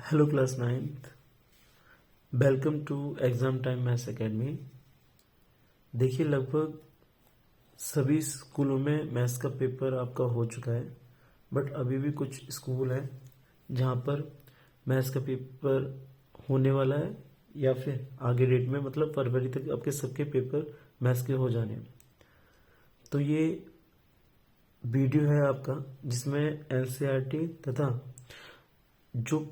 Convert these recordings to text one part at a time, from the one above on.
Hello class ninth, welcome to exam time maths academy. देखिए, लगभग सभी स्कूलों में मैथ्स का पेपर आपका हो चुका है, बट अभी भी कुछ स्कूल हैं जहाँ पर मैथ्स का पेपर होने वाला है या फिर आगे डेट में, मतलब फरवरी तक आपके सबके पेपर मैथ्स के हो जाने हैं। तो ये वीडियो है आपका जिसमें एनसीईआरटी तथा जो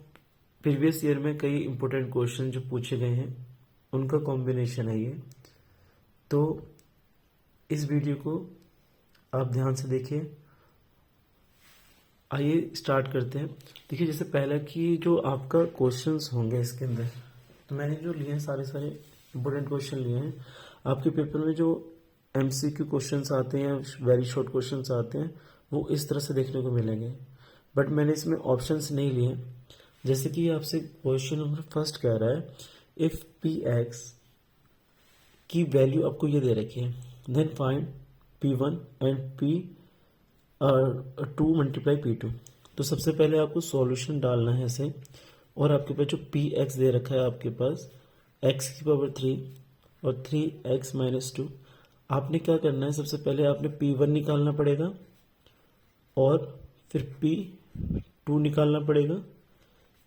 प्रीवियस ईयर में कई इंपॉर्टेंट क्वेश्चन जो पूछे गए हैं उनका कॉम्बिनेशन है ये। तो इस वीडियो को आप ध्यान से देखिए। आइए स्टार्ट करते हैं। देखिए, जैसे पहला कि जो आपका क्वेश्चंस होंगे इसके अंदर, तो मैंने जो लिए हैं सारे इंपॉर्टेंट क्वेश्चन लिए हैं। आपके पेपर में जो एमसीक्यू क्वेश्चंस आते हैं, वेरी शॉर्ट क्वेश्चंस आते हैं, वो इस तरह से देखने को मिलेंगे, बट मैंने इसमें ऑप्शंस नहीं लिए। जैसे कि आपसे क्वेश्चन नंबर फर्स्ट कह रहा है, इफ पी एक्स की वैल्यू आपको ये दे रखी है, then find p one and p two multiply p two. तो सबसे पहले आपको सॉल्यूशन डालना है ऐसे, और आपके पास जो पी एक्स दे रखा है आपके पास एक्स की पावर 3 और 3x माइनस 2। आपने क्या करना है, सबसे पहले आपने पी वन निकालना पड़ेगा और फिर पी टू निकालना पड़ेगा,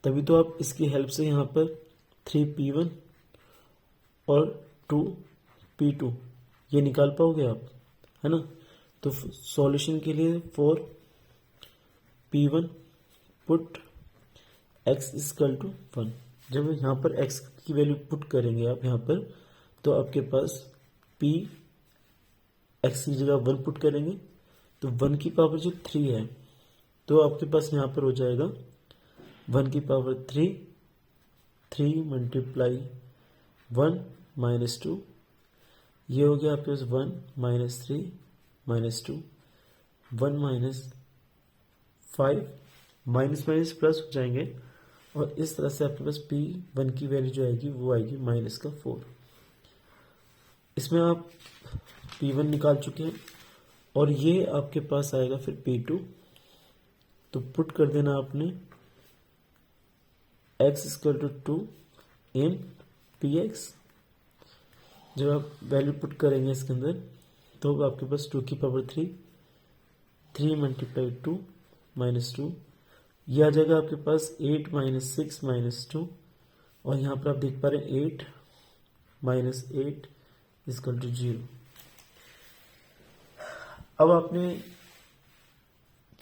तभी तो आप इसकी हेल्प से यहाँ पर 3p1 और 2p2 ये निकाल पाओगे आप, है ना। तो सॉल्यूशन के लिए for p1 put x equal to 1। जब यहाँ पर x की वैल्यू पुट करेंगे आप यहाँ पर, तो आपके पास p x की जगह 1 पुट करेंगे, तो 1 की पावर जो 3 है, तो आपके पास यहाँ पर हो जाएगा 1 की पावर 3 मल्टीप्लाई 1 माइनस 2। ये हो गया आपके पास 1 minus 3 minus 2, 1 minus 5, minus minus plus हो जाएंगे, और इस तरह से आपके पास p1 की वैल्यू जो आएगी वो आएगी माइनस का 4। इसमें आप p1 निकाल चुके हैं, और ये आपके पास आएगा फिर p2। तो पुट कर देना आपने x equal to 2 in p x. जब आप वैल्यू पुट करेंगे इसके अंदर, तो आपके पास 2 की पावर 3 मल्टीप्लाई 2 माइनस 2, यह आ जाएगा आपके पास 8 माइनस 6 माइनस 2, और यहाँ पर आप देख पा रहे हैं 8 माइनस 8 इक्वल टू 0। अब आपने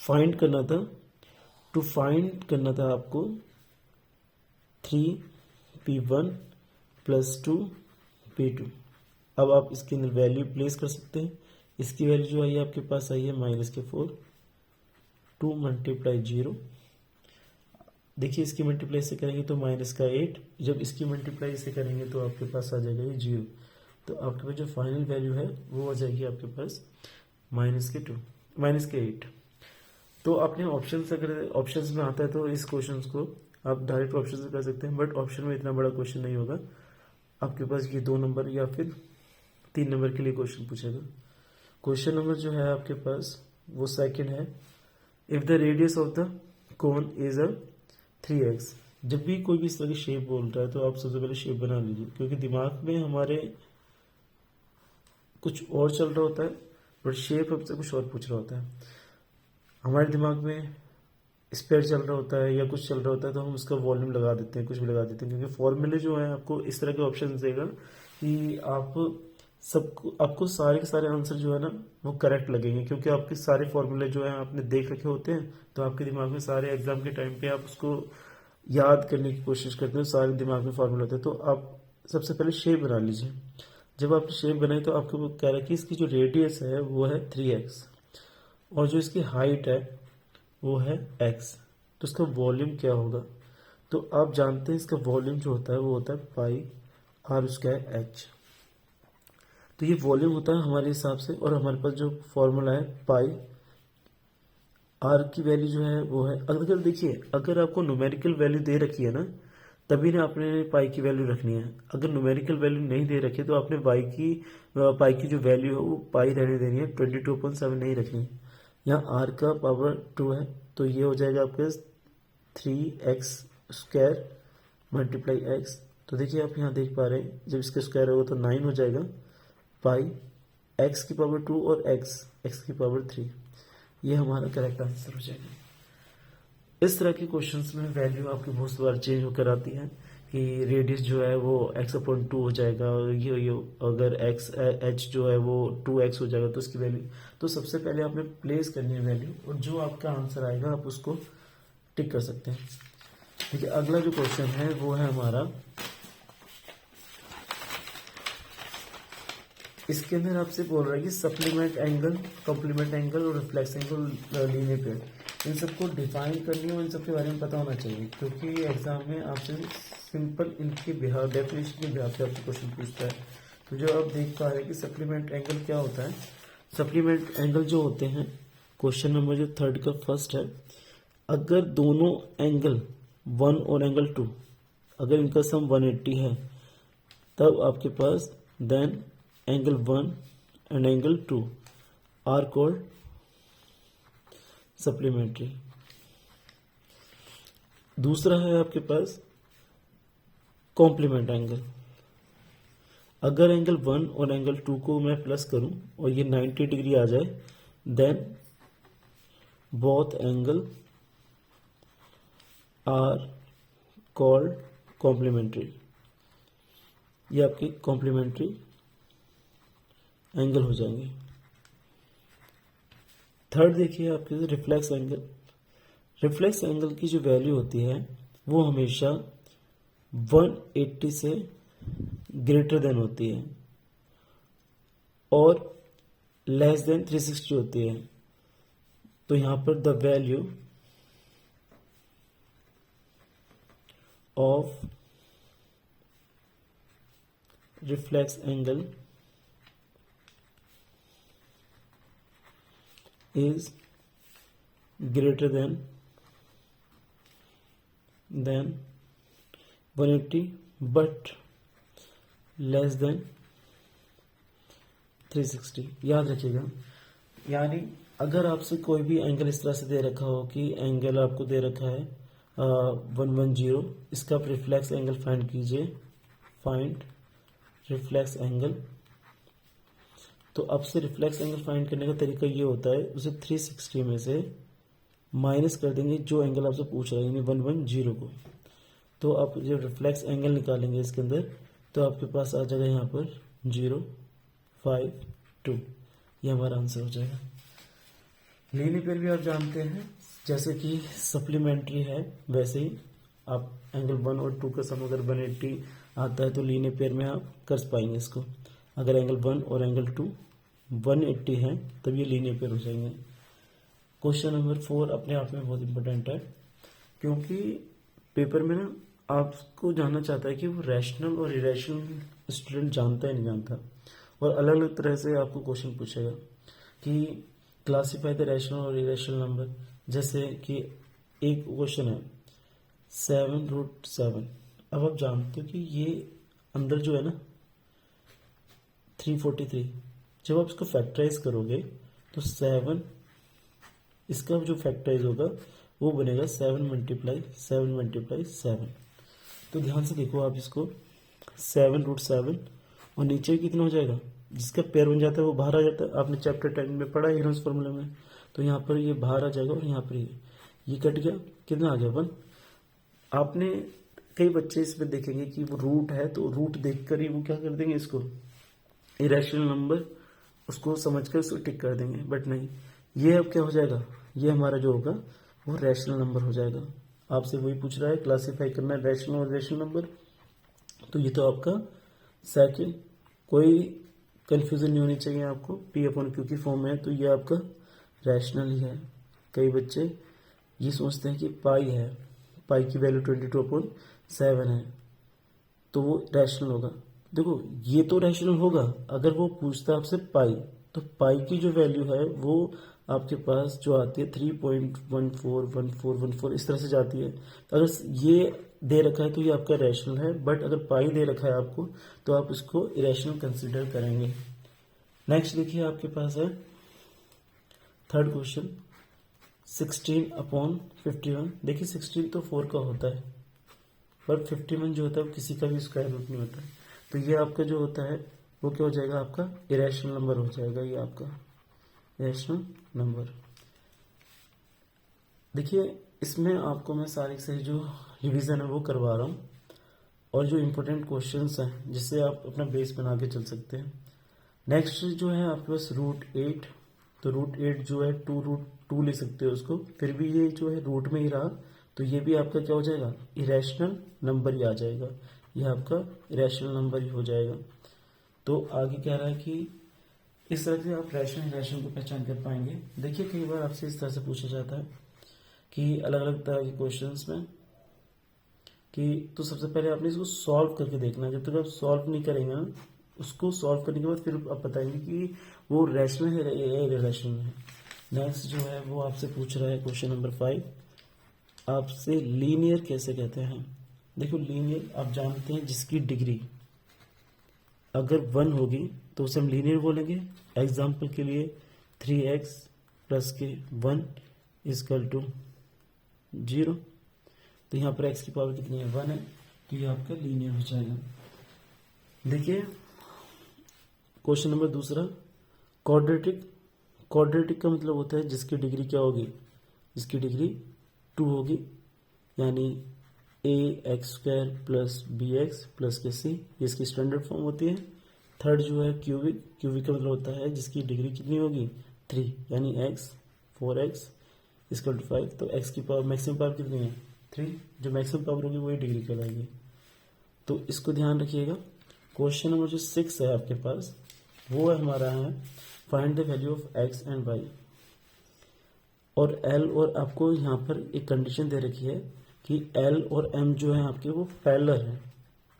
फाइंड करना था, टू फाइंड करना था आपको 3p1 प्लस 2p2। अब आप इसके अंदर वैल्यू प्लेस कर सकते हैं। इसकी वैल्यू जो आई है आपके पास आई है माइनस के 4, 2 मल्टीप्लाई 0। देखिए, इसकी मल्टीप्लाई से करेंगे तो माइनस का 8, जब इसकी मल्टीप्लाई से करेंगे तो आपके पास आ जाएगा ये 0। तो आपके पास जो फाइनल वैल्यू है वो आ जाएगी आपके पास माइनस के 8। तो आपने ऑप्शन अगर ऑप्शंस में आता है तो इस क्वेश्चन को आप डायरेक्ट ऑप्शन से कर सकते हैं, बट ऑप्शन में इतना बड़ा क्वेश्चन नहीं होगा। आपके पास ये 2 नंबर या फिर 3 नंबर के लिए क्वेश्चन पूछेगा। क्वेश्चन नंबर जो है आपके पास वो सेकंड है, if the radius of the cone is 3x। जब भी कोई भी इस तरह की शेप बोल रहा है तो आप सबसे पहले शेप बना लीजिए, क्योंकि दिमाग में हमारे कुछ और चल रहा होता है, बट शेप हमसे कुछ और पूछ रहा होता है। हमारे दिमाग में स्पेयर चल रहा होता है या कुछ चल रहा होता है, तो हम उसका वॉल्यूम लगा देते हैं, कुछ भी लगा देते हैं, क्योंकि फॉर्मूले जो है आपको इस तरह के ऑप्शन देगा कि आपको सारे के सारे आंसर जो है ना वो करेक्ट लगेंगे, क्योंकि आपके सारे फॉर्मूले जो है आपने देख रखे होते हैं। तो आपके दिमाग में सारे एग्जाम के टाइम पे आप उसको याद करने की कोशिश करते हो, सारे दिमाग में फॉर्मूले होते हैं। तो आप सबसे पहले शेप बना लीजिए। जब आपने शेप बनाई तो आपको कह रहा है कि इसकी जो रेडियस है वो है 3x, और जो इसकी हाइट है वो है x। तो इसका वॉल्यूम क्या होगा, तो आप जानते हैं इसका वॉल्यूम जो होता है वो होता है पाई आर स्क्वायर h। तो ये वॉल्यूम होता है हमारे हिसाब से, और हमारे पास जो फॉर्मूला है पाई आर की वैल्यू जो है वो है, अगर देखिए अगर आपको न्यूमेरिकल वैल्यू दे रखी है ना, तभी ना आपने पाई की वैल्यू रखनी है। अगर न्यूमेरिकल वैल्यू नहीं दे रखी है तो आपने पाई की जो वैल्यू है वो पाई रहने देनी है, 22.7 नहीं रखनी है। यहाँ r का पावर 2 है, तो ये हो जाएगा आपके 3x स्क्वायर मल्टीप्लाई एक्स। तो देखिए आप यहाँ देख पा रहे हैं जब इसका स्क्वायर होगा तो 9 हो जाएगा, पाई एक्स की पावर 2 और एक्स की पावर 3, ये हमारा करेक्ट आंसर हो जाएगा। इस तरह के क्वेश्चंस में वैल्यू आपकी बहुत बार चेंज होकर आती है कि रेडियस जो है वो x/2 हो जाएगा, और ये अगर x h जो है वो 2x हो जाएगा तो उसकी वैल्यू, तो सबसे पहले आपने प्लेस करनी है वैल्यू, और जो आपका आंसर आएगा आप उसको टिक कर सकते हैं। देखिए अगला जो क्वेश्चन है वो है हमारा, इसके अंदर आपसे बोल रहा है कि सप्लीमेंट एंगल, कॉम्प्लीमेंट एंगल और रिफ्लेक्स एंगल लीनियर पेयर, इन सबको डिफाइन करनी है और इन सब के बारे में पता होना चाहिए, क्योंकि एग्जाम में आपसे सिंपल इनके बिहार डेफिनेशन के बिहार पे आपसे क्वेश्चन पूछता है। तो जो आप देख पा रहे हैं कि सप्लीमेंट एंगल क्या होता है। सप्लीमेंट एंगल जो होते हैं, क्वेश्चन नंबर जो 3 का फर्स्ट है, अगर दोनों एंगल 1 और एंगल 2 अगर इनका सम 180 है तब आपके पास then angle 1 and angle 2 are called supplementary. दूसरा है आपके पास कॉम्प्लीमेंट एंगल। अगर एंगल 1 और एंगल 2 को मैं प्लस करूं और ये 90 डिग्री आ जाए then both angle are called complementary, ये आपकी कॉम्प्लीमेंट्री एंगल हो जाएंगे। थर्ड देखिए आपके रिफ्लेक्स एंगल। रिफ्लेक्स एंगल की जो वैल्यू होती है वो हमेशा 180 से ग्रेटर देन होती है और लेस देन 360 होती है। तो यहां पर the value of reflex angle is greater than 180 but less than 360। याद रखिएगा, यानी अगर आपसे कोई भी एंगल इस तरह से दे रखा हो कि एंगल आपको दे रखा है 110, इसका आप रिफ्लेक्स एंगल फाइंड कीजिए, फाइंड रिफ्लेक्स एंगल। तो आपसे रिफ्लेक्स एंगल फाइंड करने का तरीका ये होता है, उसे 360 में से माइनस कर देंगे जो एंगल आपसे पूछ रहा है यानी 110 को। तो आप जब रिफ्लेक्स एंगल निकालेंगे इसके अंदर तो आपके पास आ जाएगा यहाँ पर 052, ये हमारा आंसर हो जाएगा। लीनियर पेयर भी आप जानते हैं, जैसे कि सप्लीमेंट्री है वैसे ही आप एंगल 1 और 2 का सम अगर 180 आता है तो लीनियर पेयर में आप कर पाएंगे इसको। अगर एंगल 1 और एंगल 2 180 है तब ये लीनियर पेयर हो जाएंगे। क्वेश्चन नंबर 4 अपने आप में बहुत इंपॉर्टेंट है, क्योंकि पेपर में ना आपको जानना चाहता है कि वो रैशनल और इरेशनल स्टूडेंट जानता है नहीं जानता, और अलग अलग तरह से आपको क्वेश्चन पूछेगा कि क्लासीफाई द रैशनल और इरेशनल नंबर। जैसे कि एक क्वेश्चन है 7√7। अब आप जानते हो कि ये अंदर जो है ना 343, जब आप इसको फैक्टराइज करोगे तो 7, इसका जो फैक्टराइज होगा वो बनेगा 7 × 7। तो ध्यान से देखो आप इसको 7√7 और नीचे कितना हो जाएगा, जिसका पेयर बन जाता है वो बाहर आ जाता है। आपने चैप्टर 10 में पढ़ा है हेरोन्स फॉर्मूला में, तो यहाँ पर ये बाहर आ जाएगा और यहाँ पर ये कट गया, कितना आ गया 1। आपने कई बच्चे इसमें देखेंगे कि वो रूट है तो रूट देखकर ही वो क्या कर देंगे, इसको इरेशनल नंबर उसको समझकर उसको टिक कर देंगे, बट नहीं, ये अब क्या हो जाएगा, ये हमारा जो होगा वो रैशनल नंबर हो जाएगा। आपसे वही पूछ रहा है क्लासिफाई करना है रैशनल और इरेशनल नंबर, तो ये तो आपका सेकंड, कोई कंफ्यूजन नहीं होनी चाहिए आपको, P/Q की फॉर्म में है तो ये आपका रैशनल ही है। कई बच्चे ये सोचते हैं कि पाई है, पाई की वैल्यू 22/7 है तो वो रैशनल होगा। देखो ये तो रैशनल होगा अगर वो पूछता है आपसे पाई, तो पाई की जो वैल्यू है वो आपके पास जो आती है 3.141414 इस तरह से जाती है। तो अगर ये दे रखा है तो ये आपका रैशनल है, बट अगर पाई दे रखा है आपको तो आप इसको इरेशनल कंसिडर करेंगे। नेक्स्ट देखिए आपके पास है थर्ड क्वेश्चन 16/51। देखिए 16 तो 4 का होता है, पर 51 जो होता है वो किसी का भी स्क्वायर रूट नहीं होता है। तो ये आपका जो होता है वो क्या हो जाएगा, आपका इरेशनल नंबर हो जाएगा, ये आपका इरेशनल नंबर। देखिए इसमें आपको मैं सारे से जो रिवीजन है वो करवा रहा हूँ, और जो इम्पोर्टेंट क्वेश्चंस हैं जिससे आप अपना बेस बना के चल सकते हैं। नेक्स्ट जो है आपके पास रूट 8, तो रूट 8 जो है रूट 2 ले सकते हो उसको, फिर भी ये जो है रूट में ही रहा तो ये भी आपका क्या हो जाएगा, इरेशनल नंबर ही आ जाएगा, ये आपका इरेशनल नंबर ही हो जाएगा। तो आगे कह रहा है कि इस तरह से आप रैशनल इरेशनल को पहचान कर पाएंगे। देखिए कई बार आपसे इस तरह से पूछा जाता है कि अलग अलग तरह के क्वेश्चंस में कि तो सबसे पहले आपने इसको सॉल्व करके देखना है। जब तक आप सॉल्व नहीं करेंगे ना, उसको सॉल्व करने के बाद फिर आप बताएंगे कि वो रैशनल है या इरेशनल है। नेक्स्ट जो है वो आपसे पूछ रहा है क्वेश्चन नंबर 5, आपसे लीनियर कैसे कहते हैं। देखो लीनियर आप जानते हैं जिसकी डिग्री अगर 1 होगी तो उसे हम लीनियर बोलेंगे। एग्जाम्पल के लिए 3x प्लस के 1 इजकल टू 0, तो यहाँ पर x की पावर कितनी है, 1 है, तो ये आपका लीनियर हो जाएगा। देखिए क्वेश्चन नंबर दूसरा, क्वाड्रेटिक। क्वाड्रेटिक का मतलब होता है जिसकी डिग्री क्या होगी, जिसकी डिग्री 2 होगी, यानी ax² प्लस bx प्लस के c, इसकी स्टैंडर्ड फॉर्म होती है। थर्ड जो है क्यूबिक। क्यूबिक का मतलब होता है जिसकी डिग्री कितनी होगी, 3, यानी x 4x इक्वल टू 5, तो x की पावर मैक्सिमम पावर कितनी है, 3, जो मैक्सिमम पावर होगी वही डिग्री कहलाएगी। तो इसको ध्यान रखिएगा। क्वेश्चन नंबर जो 6 है आपके पास वो हमारा है find the value of x and y, और l, और आपको यहाँ पर एक कंडीशन दे रखी है कि l और m जो है आपके वो पैरेलल है।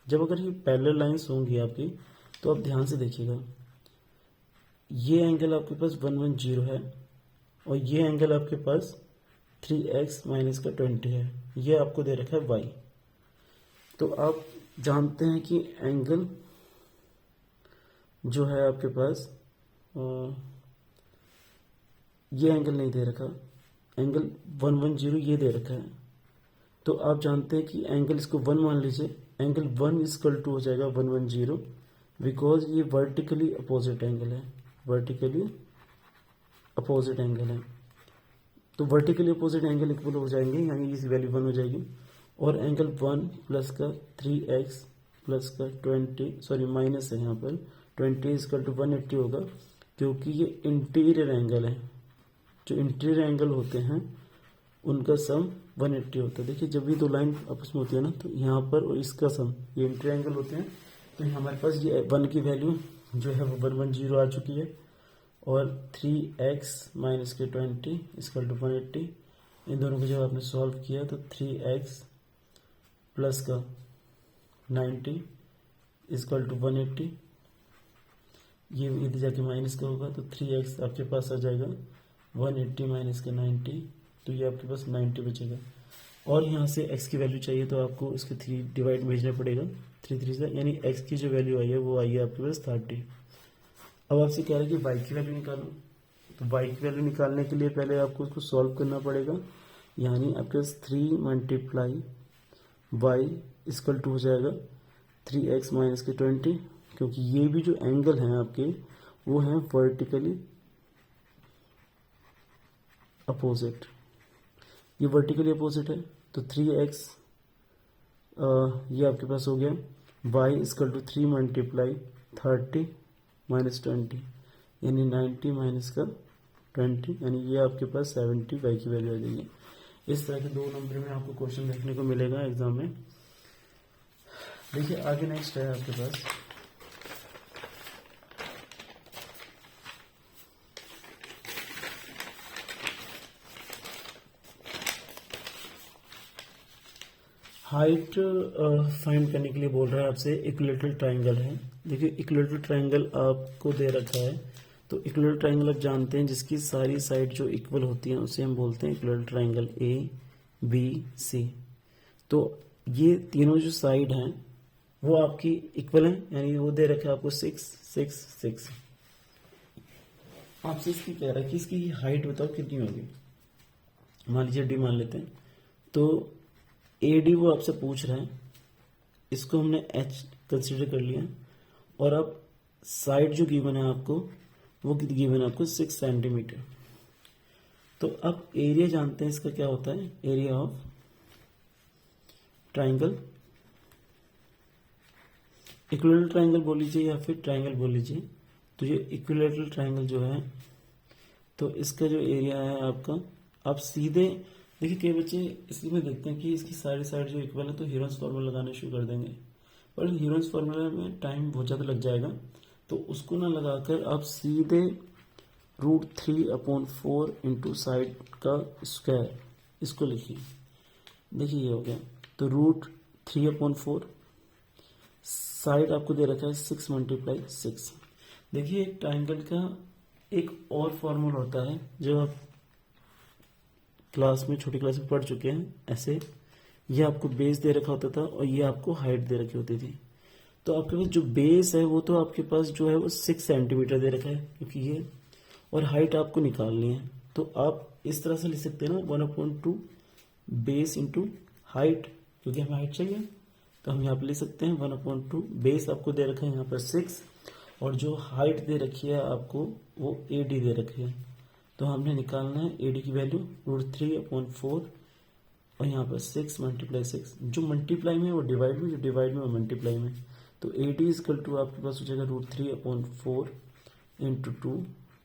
जब अगर ये पैरेलल लाइंस होंगी आपकी तो आप ध्यान से देखिएगा, ये एंगल आपके पास 110 है और ये एंगल आपके पास 3x माइनस का 20 है, ये आपको दे रखा है y। तो आप जानते हैं कि एंगल जो है आपके पास ये एंगल नहीं दे रखा, एंगल 110 ये दे रखा है। तो आप जानते हैं कि एंगल इसको 1 मान लीजिए, एंगल 1 इक्वल टू हो जाएगा 110, बिकॉज ये वर्टिकली अपोजिट एंगल है, वर्टिकली अपोजिट एंगल है। तो वर्टिकली अपोजिट एंगल इक्वल हो जाएंगे, यानी इसकी वैल्यू 1 हो जाएगी। और एंगल 1 प्लस का 3x प्लस का 20, सॉरी माइनस है यहाँ पर 20 इक्वल टू 180 होगा, क्योंकि ये इंटीरियर एंगल है। जो इंटीरियर एंगल होते हैं उनका सम 180 होता है। देखिए जब भी दो लाइन आपस में होती है ना, तो यहाँ पर और इसका सम, ये इंटीरियर एंगल होते हैं, तो हमारे पास ये 1 की वैल्यू जो है वो 110 आ चुकी है, और 3x माइनस के 20 इक्वल टू 180, इन दोनों को जब आपने सॉल्व किया तो 3x प्लस का 90 इक्वल टू 180, ये इधर जाके माइनस का होगा, तो 3x आपके पास आ जाएगा 180 माइनस का 90, तो ये आपके पास 90 बचेगा। और यहाँ से x की वैल्यू चाहिए तो आपको इसके 3 डिवाइड भेजना पड़ेगा, 3 3 से, यानी x की जो वैल्यू आई है वो आई है आपके पास 30। अब आपसे कह रहा है कि y की वैल्यू निकालो, तो y की वैल्यू निकालने के लिए पहले आपको इसको सॉल्व करना पड़ेगा, यानी आपके पास 3 मल्टीप्लाई y इक्वल टू हो जाएगा 3x माइनस के 20, क्योंकि ये भी जो एंगल हैं आपके वो हैं वर्टिकली अपोजिट, ये वर्टिकली अपोजिट है। तो 3x ये आपके पास हो गया, y equal to 3 multiply 30 minus 20, यानी 90 माइनस का 20, यानी ये आपके पास 70 y की वैल्यू आ जाएगी। इस तरह के 2 नंबर में आपको क्वेश्चन देखने को मिलेगा एग्जाम में। देखिए आगे नेक्स्ट है आपके पास हाइट फाइंड करने के लिए बोल रहा है आपसे। इक्विलेटरल ट्राइंगल है। देखिए इक्विलेटरल ट्राइंगल आपको दे रखा है, तो इक्विलेटरल ट्राइंगल आप जानते हैं जिसकी सारी साइड जो इक्वल होती हैं उसे हम बोलते हैं equilateral triangle A B C. तो ये तीनों जो साइड हैं वो आपकी इक्वल हैं, यानी वो दे रखा है आपको 6 6 6। आपसे इसकी कह रहा है कि इसकी हाइट बताओ कितनी होगी। मान लीजिए डी मान लेते हैं, तो ए डी वो आपसे पूछ रहा है इसको हमने h कंसिडर कर लिया, और अब साइड जो गिवन है आपको, वो गिवन है आपको 6 सेंटीमीटर। तो अब एरिया जानते हैं इसका क्या होता है, area of triangle, equilateral triangle बोल लीजिए या फिर ट्राइंगल बोल लीजिए। तो ये इक्विलेटरल ट्राइंगल जो है, तो इसका जो एरिया है आपका, आप सीधे देखिए कई बच्चे इसलिए में देखते हैं कि इसकी सारी साइड जो इक्वल है तो हीरोन्स फार्मूला लगाना शुरू कर देंगे, पर हीरोन्स फार्मूला में टाइम बहुत ज़्यादा लग जाएगा। तो उसको ना लगाकर आप सीधे √3/4 इंटू साइड का स्क्वायर इसको लिखिए। देखिए ये हो गया, तो √3/4, साइड आपको दे रखा है 6 × 6। देखिए एक ट्राइंगल का एक और फॉर्मूला होता है जो आप क्लास में, छोटी क्लास में पढ़ चुके हैं। ऐसे ये आपको बेस दे रखा होता था और ये आपको हाइट दे रखी होती थी। तो आपके पास जो बेस है वो तो आपके पास जो है वो 6 सेंटीमीटर दे रखा है, क्योंकि ये, और हाइट आपको निकालनी है। तो आप इस तरह से लिख सकते हैं ना, 1/2 बेस इंटू हाइट, क्योंकि हमें हाइट चाहिए तो हम यहाँ पे लिख सकते हैं 1/2। बेस आपको दे रखा है यहाँ पर 6, और जो हाइट दे रखी है आपको वो AD दे रखी है। तो हमने निकालना है AD की वैल्यू √3/4, और यहाँ पर 6 × 6, जो मल्टीप्लाई में वो डिवाइड में, जो डिवाइड में वो मल्टीप्लाई में। तो AD = आपके पास हो जाएगा √3/4 इंटू 2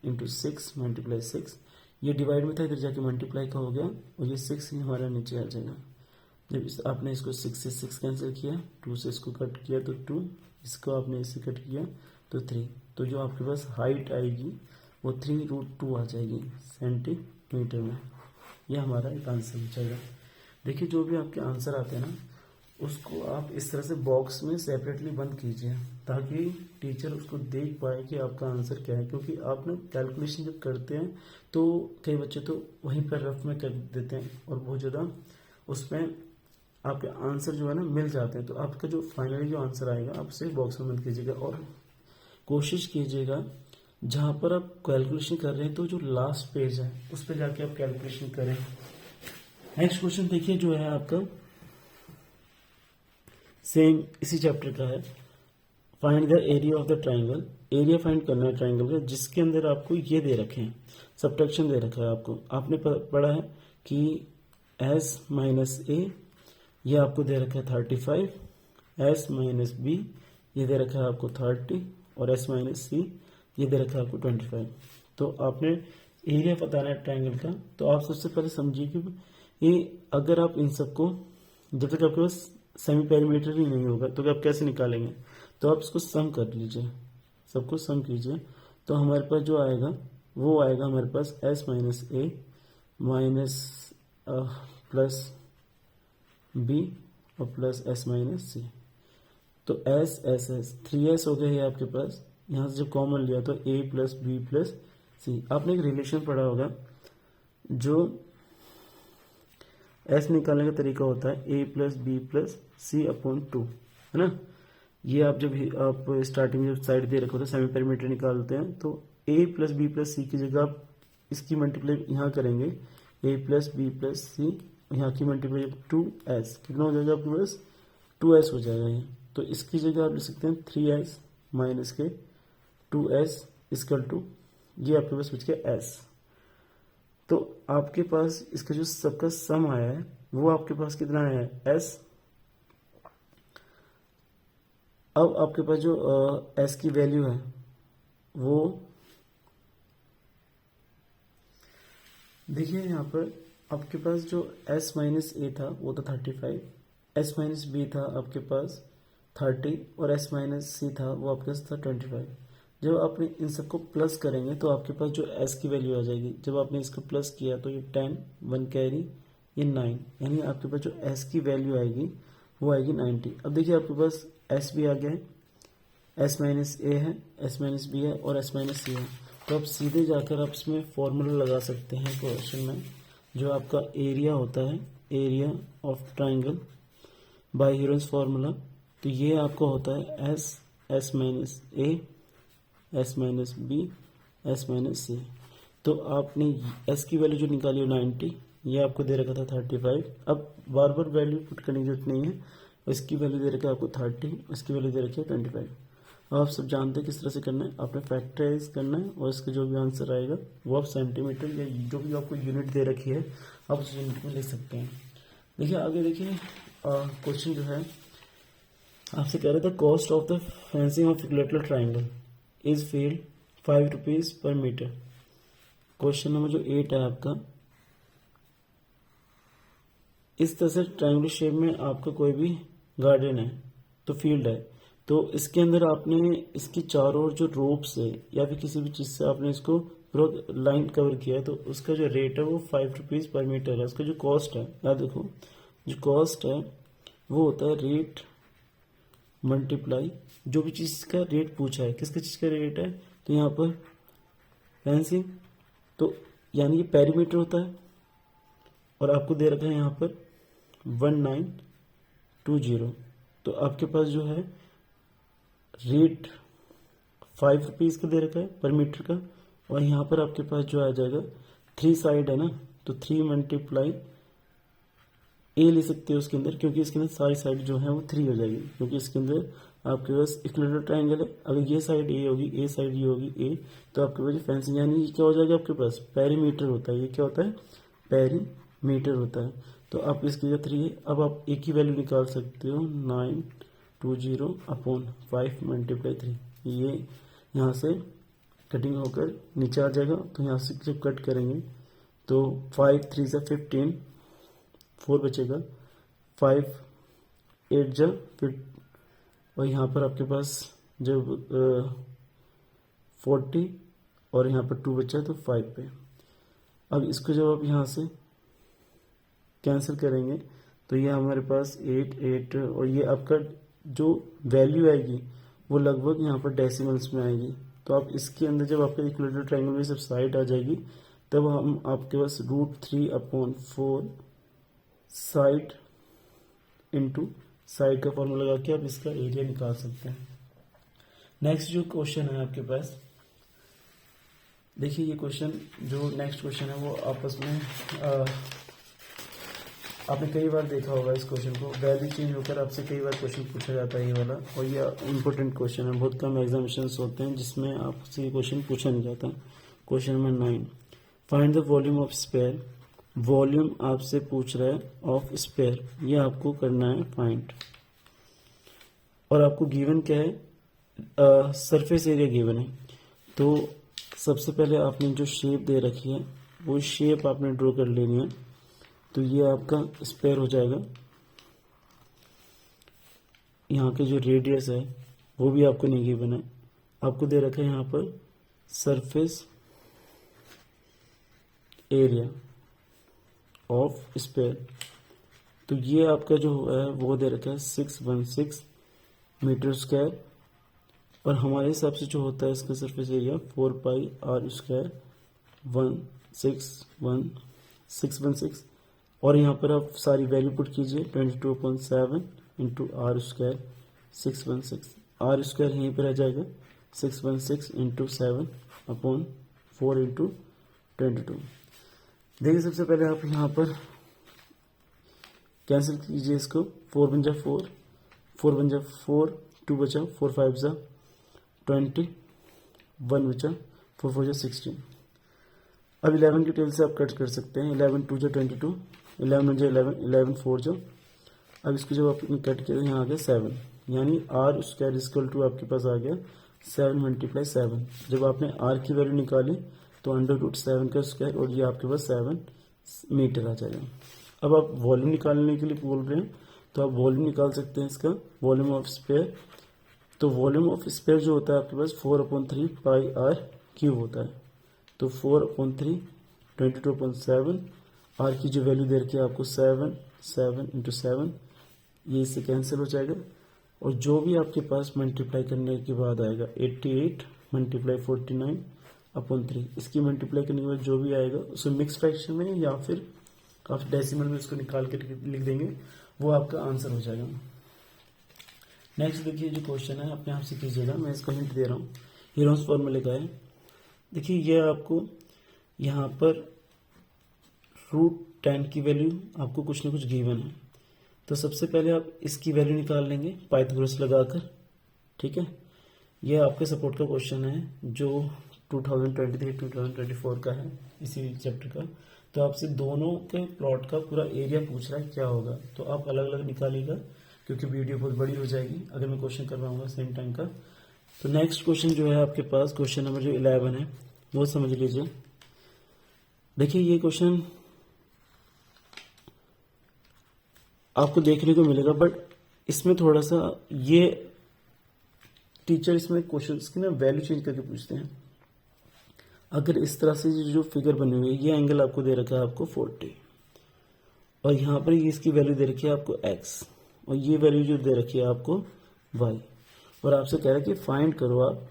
इंटू 6 × 6। ये डिवाइड में था, इधर जाके मल्टीप्लाई का हो गया, और ये 6 ही हमारा नीचे आ जाएगा। जब आपने इसको 6 से 6 कैंसिल किया, 2 से इसको कट किया तो 2, इसको आपने इससे कट किया तो 3। तो जो आपके पास हाइट आएगी वो 3√2 आ जाएगी सेंटीमीटर में। ये हमारा एक आंसर हो जाएगा। देखिए जो भी आपके आंसर आते हैं ना, उसको आप इस तरह से बॉक्स में सेपरेटली बंद कीजिए, ताकि टीचर उसको देख पाए कि आपका आंसर क्या है। क्योंकि आप ना कैलकुलेशन जब करते हैं तो कई बच्चे तो वहीं पर रफ में कर देते हैं, और बहुत ज़्यादा उसमें आपके आंसर जो है ना मिल जाते हैं। तो आपका जो फाइनली जो आंसर आएगा आप उसे बॉक्स में बंद कीजिएगा, और कोशिश कीजिएगा जहाँ पर आप कैलकुलेशन कर रहे हैं तो जो लास्ट पेज है उस पर जाके आप कैलकुलेशन करें। नेक्स्ट क्वेश्चन देखिए, जो है आपका सेम इसी चैप्टर का है। Find the area of the triangle. Area find करना है ट्राइंगल का, जिसके अंदर आपको ये दे रखे हैं, सब्ट्रैक्शन दे रखा है आपको। आपने पढ़ा है कि S - A ये आपको दे रखा है 35, S - B ये दे रखा है आपको 30, और S - C ये दे रखा है आपको 25। तो आपने एरिया बताना है ट्राइंगल का। तो आप सबसे पहले समझिए कि ये अगर आप इन सबको, जब तक आपके पास सेमी पेरीमीटर ही नहीं होगा तो आप कैसे निकालेंगे। तो आप इसको सम कर लीजिए, सबको सम कीजिए। तो हमारे पास जो आएगा वो आएगा हमारे पास S - A प्लस B और प्लस S - C। तो S 3S हो गया ये आपके पास। यहाँ से जब कॉमन लिया तो A + B + C। आपने एक रिलेशन पढ़ा होगा, जो S निकालने का तरीका होता है A + B + C/2, है ना। ये आप जब आप स्टार्टिंग में जब साइड दे रखा होता है सेमी पेरीमीटर निकालते हैं, तो A + B + C की जगह आप इसकी मल्टीप्लाई यहाँ करेंगे, A + B + C, यहाँ की मल्टीप्लाई 2S, कितना हो जाएगा आपके पास 2S हो जाएगा ये। तो इसकी जगह आप लिख सकते हैं 3S माइनस के 2S = ये आपके पास बच गया S। तो आपके पास इसका जो सबका सम आया है वो आपके पास कितना आया है S। अब आपके पास जो S की वैल्यू है वो देखिए, यहाँ पर आपके पास जो S - A था वो था 35, S - B था आपके पास 30, और S - C था वो आपके पास था 25। जब आपने इन सबको प्लस करेंगे तो आपके पास जो S की वैल्यू आ जाएगी। जब आपने इसको प्लस किया तो ये 10, 1 कैरी, ये 9, यानी आपके पास जो S की वैल्यू आएगी वो आएगी 90। अब देखिए आपके पास S भी आ गया है, S - A है, S - B है और S - C है। तो आप सीधे जाकर आप इसमें फॉर्मूला लगा सकते हैं क्वेश्चन में, जो आपका एरिया होता है, area of triangle by Heron's formula. तो ये आपका होता है S - A, S - B, S - C। तो आपने S की वैल्यू जो निकाली हो 90, ये आपको दे रखा था 35। अब बार बार वैल्यू पुट करने की जरूरत नहीं है, और इसकी वैल्यू दे रखी है आपको 30, इसकी वैल्यू दे रखी है 25। अब आप सब जानते हैं किस तरह से करना है, आपने फैक्टराइज करना है और इसका जो भी आंसर आएगा वो आप सेंटीमीटर या जो भी आपको यूनिट दे रखी है आप उस यूनिट में लिख सकते हैं। देखिए आगे देखिए क्वेश्चन जो है आपसे कह रहा था cost of the fencing of equilateral triangle is field 5 rupees per metre. Question number जो 8 है आपका, इस तरह से ट्रायंगुलर शेप में आपका कोई भी गार्डन है तो फील्ड है, तो इसके अंदर आपने इसकी चारों ओर जो रोप्स है या फिर किसी भी चीज़ से आपने इसको पूरा लाइन कवर किया है तो उसका जो रेट है वो 5 रुपीज़ पर मीटर है। उसका जो कॉस्ट है, याद देखो जो कॉस्ट है वो होता है रेट मल्टीप्लाई जो भी चीज़ का रेट पूछा है, किसका चीज़ का रेट है, तो यहाँ पर फेंसिंग तो यानी कि पेरीमीटर होता है और आपको दे रखा है यहाँ पर 1920। तो आपके पास जो है रेट 5 रुपीज़ का दे रखा है पर मीटर का, और यहाँ पर आपके पास जो आ जाएगा 3 साइड है ना, तो 3 मल्टीप्लाई ए ले सकते हो उसके अंदर, क्योंकि इसके अंदर सारी साइड जो है वो 3 हो जाएगी, क्योंकि इसके अंदर आपके पास इक्विलेटरल ट्रायंगल है। अगर ये साइड ए होगी, ए साइड ये होगी ए, तो आपके पास फेंसिंग यानी ये क्या हो जाएगा आपके पास पेरीमीटर होता है। ये क्या होता है पेरीमीटर होता है। तो आप इसकी जो 3 है, अब आप एक ही वैल्यू निकाल सकते हो 920 अपॉन 5 मल्टीप्लाई 3। ये यहाँ से कटिंग होकर नीचे आ जाएगा, तो यहाँ से जब कट करेंगे तो 5 3 से 15 4 बचेगा, 5 8 जा फिर, और यहाँ पर आपके पास जब 40 और यहाँ पर 2 बचा तो 5 पे। अब इसको जब आप यहाँ से कैंसिल करेंगे तो ये हमारे पास 8 8 और ये आपका जो वैल्यू आएगी वो लगभग यहाँ पर डेसिमल्स में आएगी। तो आप इसके अंदर जब आपका इक्विलेटरल ट्रायंगल में सब साइड आ जाएगी तब हम आपके पास √3/4 साइड इंटू साइड का फॉर्मूला लगा के आप इसका एरिया निकाल सकते हैं। नेक्स्ट जो क्वेश्चन है आपके पास, देखिए ये क्वेश्चन जो नेक्स्ट क्वेश्चन है वो आपस में आपने कई बार देखा होगा इस क्वेश्चन को, वैल्यू चेंज होकर आपसे कई बार क्वेश्चन पूछा जाता है ये वाला, और ये इंपॉर्टेंट क्वेश्चन है। बहुत कम एग्जामिनेशंस होते हैं जिसमें आपसे ये क्वेश्चन पूछा नहीं जाता। Question number 9, find the volume of sphere. Volume आपसे पूछ रहा है ऑफ स्पेयर, ये आपको करना है फाइंड। और आपको गिवन क्या है, सरफेस एरिया गिवन है। तो सबसे पहले आपने जो शेप दे रखी है वो शेप आपने ड्रॉ कर लेनी है। तो ये आपका स्पेयर हो जाएगा। यहाँ के जो रेडियस है वो भी आपको नहीं गिवन है, आपको दे रखा है यहाँ पर सरफेस एरिया ऑफ स्पेयर। तो ये आपका जो है वो दे रखा है 616 मीटर स्क्वायर, और हमारे हिसाब से जो होता है इसका सरफेस एरिया 4πr², 616। और यहाँ पर आप सारी वैल्यू पुट कीजिए 22.7 इंटू r², 616 r² यहीं पर आ जाएगा 616 इंटू 7 अपॉन 4 इंटू 22। देखिए सबसे पहले आप यहाँ पर कैंसिल कीजिए इसको, 4 बन जा 4, 4 बन जा 4, 2 बचा, 4 5 जा 20, 1 बचा, 4 4 जा 16। अब 11 की टेबल से आप कट कर सकते हैं, 11 2 जा 22, 11 1 जा 11, 11 4 जा। अब इसको जब आपने कट किया तो यहाँ आ गया 7, यानी r² इक्वल टू आपके पास आ गया 7 मल्टीप्लाई 7। जब आपने r की वैल्यू निकाली तो √7 का स्क्वायर, और ये आपके पास 7 मीटर आ जाएगा। अब आप वॉल्यूम निकालने के लिए बोल रहे हैं तो आप वॉल्यूम निकाल सकते हैं इसका, वॉल्यूम ऑफ स्पेयर। तो वॉल्यूम ऑफ स्पेयर जो होता है आपके पास 4/3πr³ होता है। तो 4/3 22.7, आर की जो वैल्यू दे रखी है आपको 7 7 इंटू 7, ये इससे कैंसिल हो जाएगा। और जो भी आपके पास मल्टीप्लाई करने के बाद आएगा 88 मल्टीप्लाई 49/3, इसकी मल्टीप्लाई करने के बाद जो भी आएगा उसे मिक्स फ्रैक्शन में या फिर आप डेसिमल में इसको निकाल के लिख देंगे, वो आपका आंसर हो जाएगा। नेक्स्ट देखिए जो क्वेश्चन है अपने आप से कीजिएगा, मैं इसको हिंट दे रहा हूँ, हीरोन्स फॉर्मूले का है। देखिए ये आपको यहाँ पर √10 की वैल्यू आपको कुछ ना कुछ गिवन है, तो सबसे पहले आप इसकी वैल्यू निकाल लेंगे पाइथागोरस लगाकर, ठीक है। ये आपके सपोर्ट का क्वेश्चन है जो 2023-2024 का है, इसी चैप्टर का। तो आपसे दोनों के प्लॉट का पूरा एरिया पूछ रहा है क्या होगा, तो आप अलग अलग निकालिएगा क्योंकि वीडियो बहुत बड़ी हो जाएगी अगर मैं क्वेश्चन करवाऊंगा सेम टाइम का। तो नेक्स्ट क्वेश्चन जो है आपके पास, क्वेश्चन नंबर जो 11 है वो समझ लीजिए। देखिए ये क्वेश्चन आपको देखने को मिलेगा, बट इसमें थोड़ा सा ये टीचर इसमें क्वेश्चन की ना वैल्यू चेंज करके पूछते हैं। अगर इस तरह से जो फिगर बनी हुई है, ये एंगल आपको दे रखा है आपको 40, और यहाँ पर ये इसकी वैल्यू दे रखी है आपको x, और ये वैल्यू जो दे रखी है आपको y, और आपसे कह रहा है कि फाइंड करो आप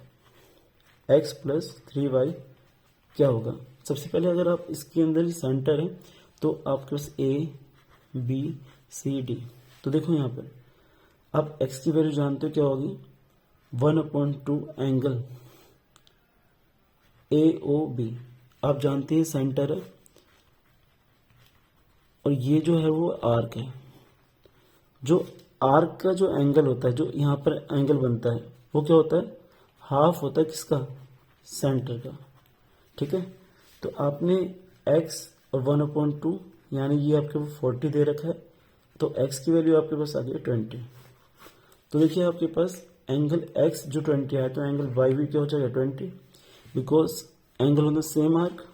x प्लस 3y क्या होगा। सबसे पहले अगर आप इसके अंदर सेंटर है तो आपके पास a b c d, तो देखो यहाँ पर आप x की वैल्यू जानते हो क्या होगी, 1/2 एंगल AOB, आप जानते हैं सेंटर है, और ये जो है वो आर्क है। जो आर्क का जो एंगल होता है, जो यहाँ पर एंगल बनता है वो क्या होता है, हाफ होता है किसका, सेंटर का, ठीक है। तो आपने x और 1/2 यानी ये आपके पास 40 दे रखा है, तो x की वैल्यू आपके पास आ गई 20। तो देखिए आपके पास एंगल x जो 20 है, तो एंगल y भी क्या हो जाएगा 20, because angle on the same arc.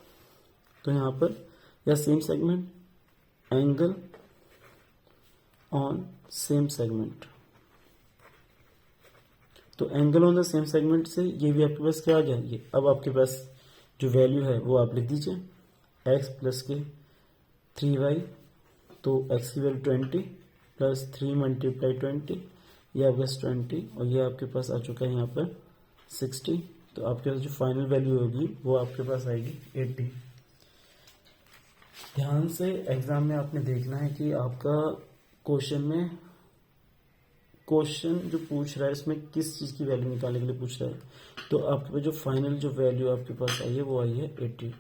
तो यहाँ पर या same segment, angle on same segment, तो angle on the same segment से ये भी आपके पास क्या आ गया, ये अब आपके पास जो वैल्यू है वो आप लिख दीजिए, x प्लस के 3y, तो x की वैल्यू 20 प्लस 3 मल्टीप्लाई 20, ये आपके पास 20, और ये आपके पास आ चुका है यहाँ पर 60। तो आपके पास जो फाइनल वैल्यू होगी वो आपके पास आएगी 80। ध्यान से एग्जाम में आपने देखना है कि आपका क्वेश्चन जो पूछ रहा है इसमें किस चीज़ की वैल्यू निकालने के लिए पूछ रहा है। तो आपके पास जो फाइनल जो वैल्यू आपके पास आई है वो आई है 80।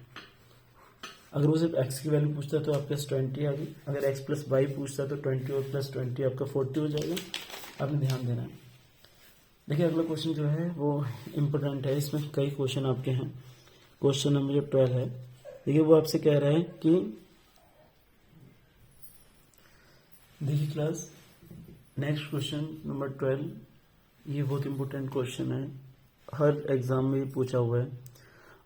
अगर वो सिर्फ x की वैल्यू पूछता है तो आपके पास 20 आ गई, अगर x प्लस y पूछता है तो 20 और प्लस 20 आपका 40 हो जाएगा। आपने ध्यान देना है। देखिए अगला क्वेश्चन जो है वो इम्पोर्टेंट है, इसमें कई क्वेश्चन आपके हैं। क्वेश्चन नंबर जो 12 है, देखिए वो आपसे कह रहा है कि देखिए क्लास, नेक्स्ट क्वेश्चन नंबर 12, ये बहुत इंपॉर्टेंट क्वेश्चन है, हर एग्जाम में ये पूछा हुआ है।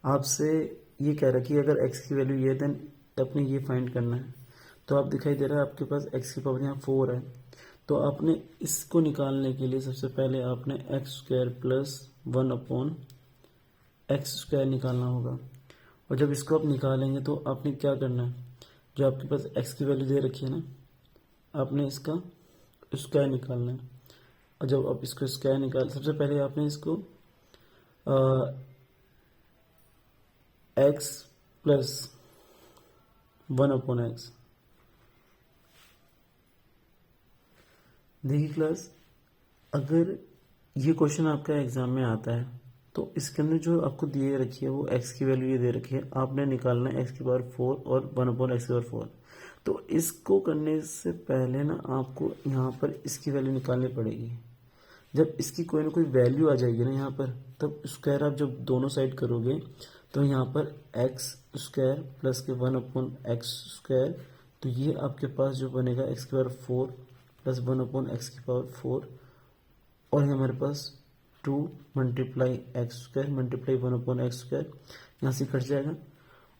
आपसे ये कह रहा है कि अगर x की वैल्यू ये देन अपने ये फाइंड करना है। तो आप दिखाई दे रहा है आपके पास x की पावर यहाँ 4 है, तो आपने इसको निकालने के लिए सबसे पहले आपने x² प्लस 1/x² निकालना होगा। और जब इसको आप निकालेंगे तो आपने क्या करना है, जो आपके पास x की वैल्यू दे रखी है ना, आपने इसका स्क्वायर निकालना है। और जब आप इसको स्क्वायर निकाल, सबसे पहले आपने इसको x प्लस 1/x, देखिए क्लास, अगर ये क्वेश्चन आपका एग्जाम में आता है तो इसके अंदर जो आपको दिए रखी है वो x की वैल्यू ये दे रखी है, आपने निकालना है x की पावर 4 और 1/x की पावर 4। तो इसको करने से पहले ना आपको यहाँ पर इसकी वैल्यू निकालनी पड़ेगी। जब इसकी कोई ना कोई वैल्यू आ जाएगी ना यहाँ पर, तब स्क्वायर आप जब दोनों साइड करोगे तो यहाँ पर x² प्लस के 1/x², तो ये आपके पास जो बनेगा x की पावर 4 प्लस 1/x की पावर 4, और ये हमारे पास 2 मल्टीप्लाई x² मल्टीप्लाई 1/x², यहाँ से कट जाएगा।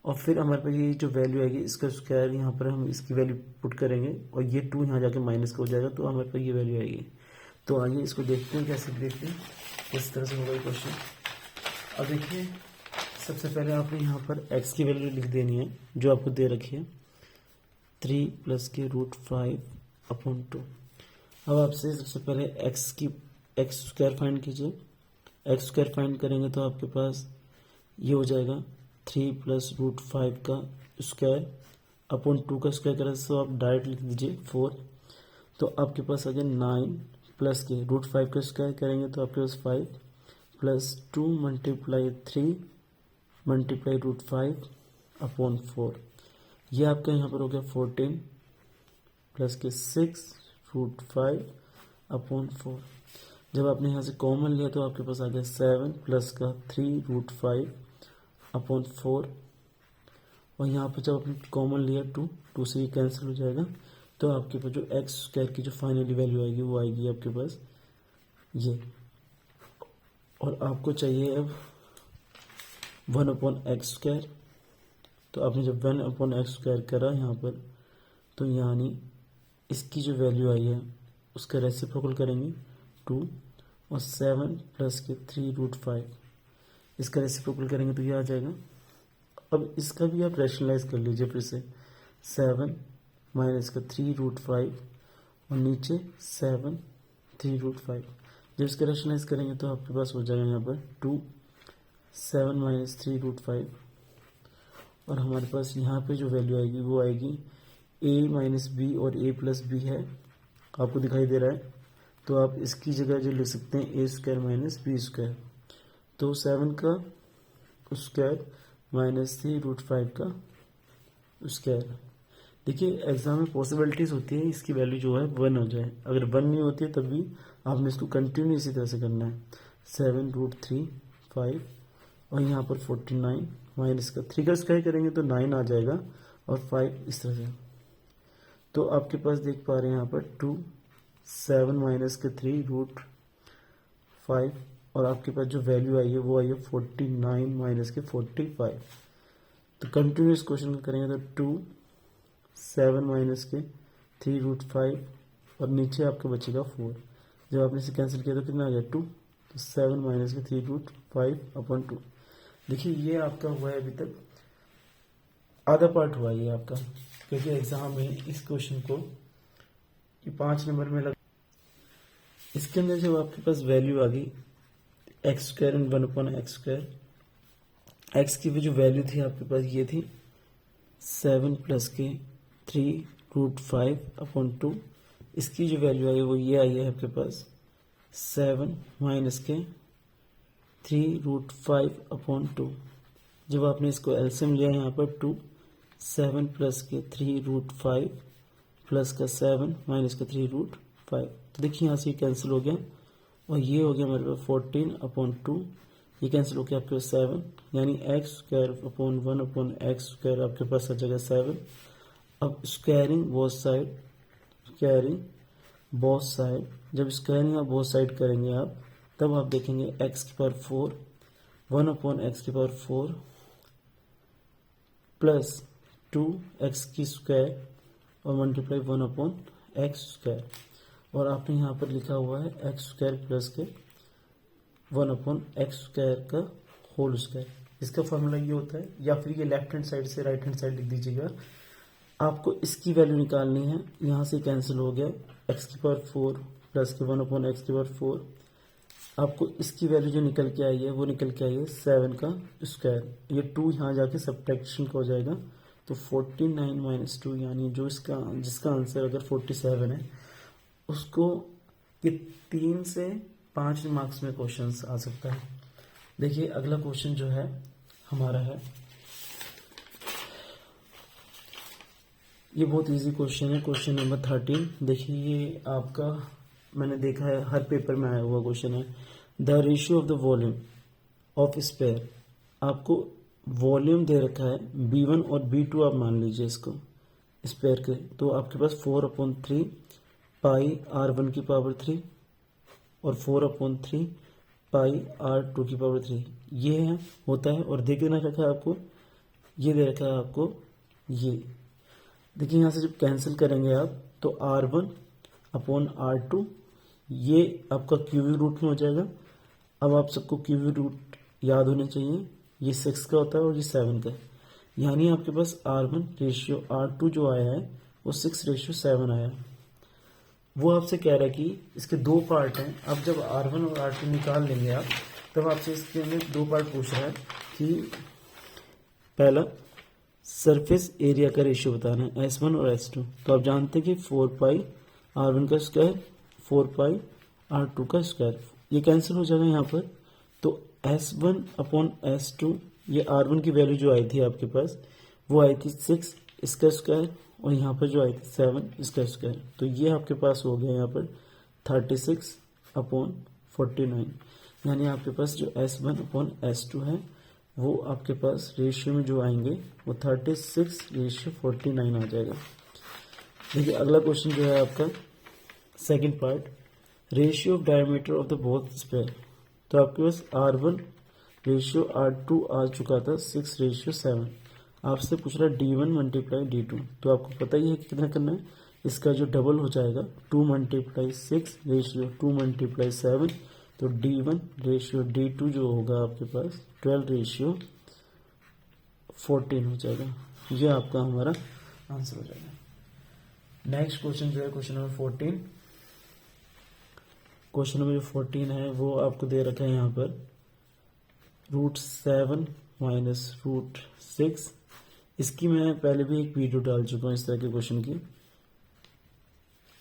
और फिर हमारे पास ये जो वैल्यू आएगी इसका स्क्वायर, यहाँ पर हम इसकी वैल्यू पुट करेंगे और ये 2 यहाँ जाके माइनस का हो जाएगा, तो हमारे पास ये वैल्यू आएगी। तो आइए इसको देखते हैं कैसे देखते हैं, इस तरह से होगा ये क्वेश्चन। अब देखिए सबसे पहले आपने यहाँ पर x की वैल्यू लिख देनी है जो आपको दे रखी है, 3 प्लस के √5/2। अब आपसे सबसे पहले x² फाइंड कीजिए। x² फाइंड करेंगे तो आपके पास ये हो जाएगा 3 प्लस √5 का स्क्वायर अपॉन 2 का स्क्वायर करें तो आप डायरेक्ट लिख दीजिए 4। तो आपके पास आ गया 9 प्लस के √5 का स्क्वायर करेंगे तो आपके पास 5 प्लस 2 मल्टीप्लाई 3 मल्टीप्लाई √5/4, ये आपका यहाँ पर हो गया 14 प्लस के 6 √5/4। जब आपने यहाँ से कॉमन लिया तो आपके पास आ गया 7 प्लस का 3√5/4। और यहाँ पर जब आपने कॉमन लिया 2 से ये कैंसिल हो जाएगा, तो आपके पास जो एक्स स्क्वायर की जो फाइनली वैल्यू आएगी वो आएगी आपके पास ये। और आपको चाहिए अब 1/x²। तो आपने जब 1/x² करा यहाँ पर, तो यानी इसकी जो वैल्यू आई है उसका रेसिप्रोकल करेंगे 2 और 7 प्लस के 3√5, इसका रेसिप्रोकल करेंगे तो ये आ जाएगा। अब इसका भी आप रैशनलाइज कर लीजिए फिर से, 7 माइनस का 3√5 और नीचे 7 3√5। जब इसका रैशनलाइज करेंगे तो आपके पास हो जाएगा यहाँ पर 2 7 माइनस 3√5। और हमारे पास यहाँ पे जो वैल्यू आएगी वो आएगी a माइनस बी और a प्लस बी है, आपको दिखाई दे रहा है। तो आप इसकी जगह जो लिख सकते हैं a² माइनस b²। तो 7 का स्क्वायर माइनस 3√5 का स्क्वायर। देखिए एग्जाम में पॉसिबिलिटीज होती है इसकी वैल्यू जो है 1 हो जाए, अगर 1 नहीं होती है तब भी आपने इसको कंटिन्यू इसी तरह से करना है। 7√3/5 और यहाँ पर 49 माइनस का 3 का स्क्वायर करेंगे तो 9 आ जाएगा और 5 इस तरह से। तो आपके पास देख पा रहे हैं यहाँ पर 2 7 माइनस के 3√5 और आपके पास जो वैल्यू आई है वो आई है 49 माइनस के 45। तो कंटिन्यूस क्वेश्चन करेंगे तो 2 7 माइनस के 3√5 और नीचे आपके बचेगा 4। जब आपने इसे कैंसिल किया तो कितना आ गया 2, तो 7 माइनस के 3√5/2। देखिए ये आपका हुआ है अभी तक आधा पार्ट हुआ ये आपका, क्योंकि एग्जाम में इस क्वेश्चन को ये 5 नंबर में लग। इसके अंदर जब आपके पास वैल्यू आ गई x² एंड 1/x², x की भी जो वैल्यू थी आपके पास ये थी 7 प्लस के 3√5/2। इसकी जो वैल्यू आई वो ये आई है आपके पास 7 माइनस के 3√5/2। जब आपने इसको एलसीएम लिया यहाँ पर 2 7 प्लस के 3√5 प्लस का 7 माइनस का 3√5, तो देखिए यहाँ से ये कैंसिल हो गया और ये हो गया हमारे पास 14/2। ये कैंसिल हो गया आपके पास 7, यानी x²/1/x² आपके पास आ जाएगा 7। अब स्क्वायरिंग बोथ साइड, जब स्क्वायरिंग आप बोथ साइड करेंगे आप, तब आप देखेंगे x⁴ 1/x⁴ प्लस 2x² और मल्टीप्लाई 1/x²। और आपने यहाँ पर लिखा हुआ है x² प्लस के 1/x² का होल स्क्वायर। इसका फॉर्मूला ये होता है, या फिर ये लेफ्ट हैंड साइड से राइट हैंड साइड लिख दीजिएगा। आपको इसकी वैल्यू निकालनी है, यहाँ से कैंसिल हो गया x⁴ प्लस के 1/x⁴। आपको इसकी वैल्यू जो निकल के आई है वो निकल के आई है 7 का स्क्वायर। ये 2 यहाँ जाके सब्ट्रैक्शन का हो जाएगा, तो 49 माइनस 2, यानी जो जिसका आंसर अगर 47 है उसको ये 3 से 5 मार्क्स में क्वेश्चन आ सकता है। देखिए अगला क्वेश्चन जो है हमारा है, ये बहुत इजी क्वेश्चन है, क्वेश्चन नंबर 13। देखिए ये आपका मैंने देखा है हर पेपर में आया हुआ क्वेश्चन है। The ratio of the volume of sphere, आपको वॉल्यूम दे रखा है B1 और B2, आप मान लीजिए इसको स्पेयर के, तो आपके पास 4/3 पाई R1 की पावर 3 और 4/3 पाई R2 की पावर 3 ये है होता है। और देख देना रखा है आपको, ये दे रखा है आपको ये। देखिए यहाँ से जब कैंसिल करेंगे आप तो R1/R2 ये आपका क्यूबिक रूट में हो जाएगा। अब आप सबको क्यूबिक रूट याद होने चाहिए, ये 6 का होता है और ये 7 का, यानी आपके पास R1/R2 जो आया है वो 6/7 आया। वो आपसे कह रहा है कि इसके 2 पार्ट हैं। अब जब R1 और R2 निकाल लेंगे आप, तब आपसे इसके अंदर 2 पार्ट पूछ रहा है कि पहला सरफेस एरिया का रेशियो बताना है S1 और S2। तो आप जानते हैं कि 4 पाई R1 का स्क्वायर 4 पाई R2 का स्क्वायर, ये कैंसिल हो जाएगा यहाँ पर। तो S1/S2, ये R1 की वैल्यू जो आई थी आपके पास वो आई थी 6 इसका स्क्वायर और यहाँ पर जो आई थी 7 इसका स्क्वायर। तो ये आपके पास हो गया यहाँ पर 36/49, यानी आपके पास जो S1/S2 है वो आपके पास रेशियो में जो आएंगे वो 36/49 आ जाएगा। देखिए अगला क्वेश्चन जो है आपका second part, ratio of diameter of the both square. तो आपके पास R1 रेशियो R2 आ चुका था 6/7। आपसे पूछ रहा है D1 × D2। तो आपको पता ही है कि कितना करना है, इसका जो डबल हो जाएगा 2 × 6 रेशियो 2 × 7। तो D1 रेशियो D2 जो होगा आपके पास 12/14 हो जाएगा। ये आपका हमारा आंसर हो जाएगा। नेक्स्ट क्वेश्चन जो है क्वेश्चन नंबर 14। क्वेश्चन नंबर 14 है वो आपको दे रखा है यहाँ पर √7 - √6। इसकी मैं पहले भी एक वीडियो डाल चुका हूँ इस तरह के क्वेश्चन की।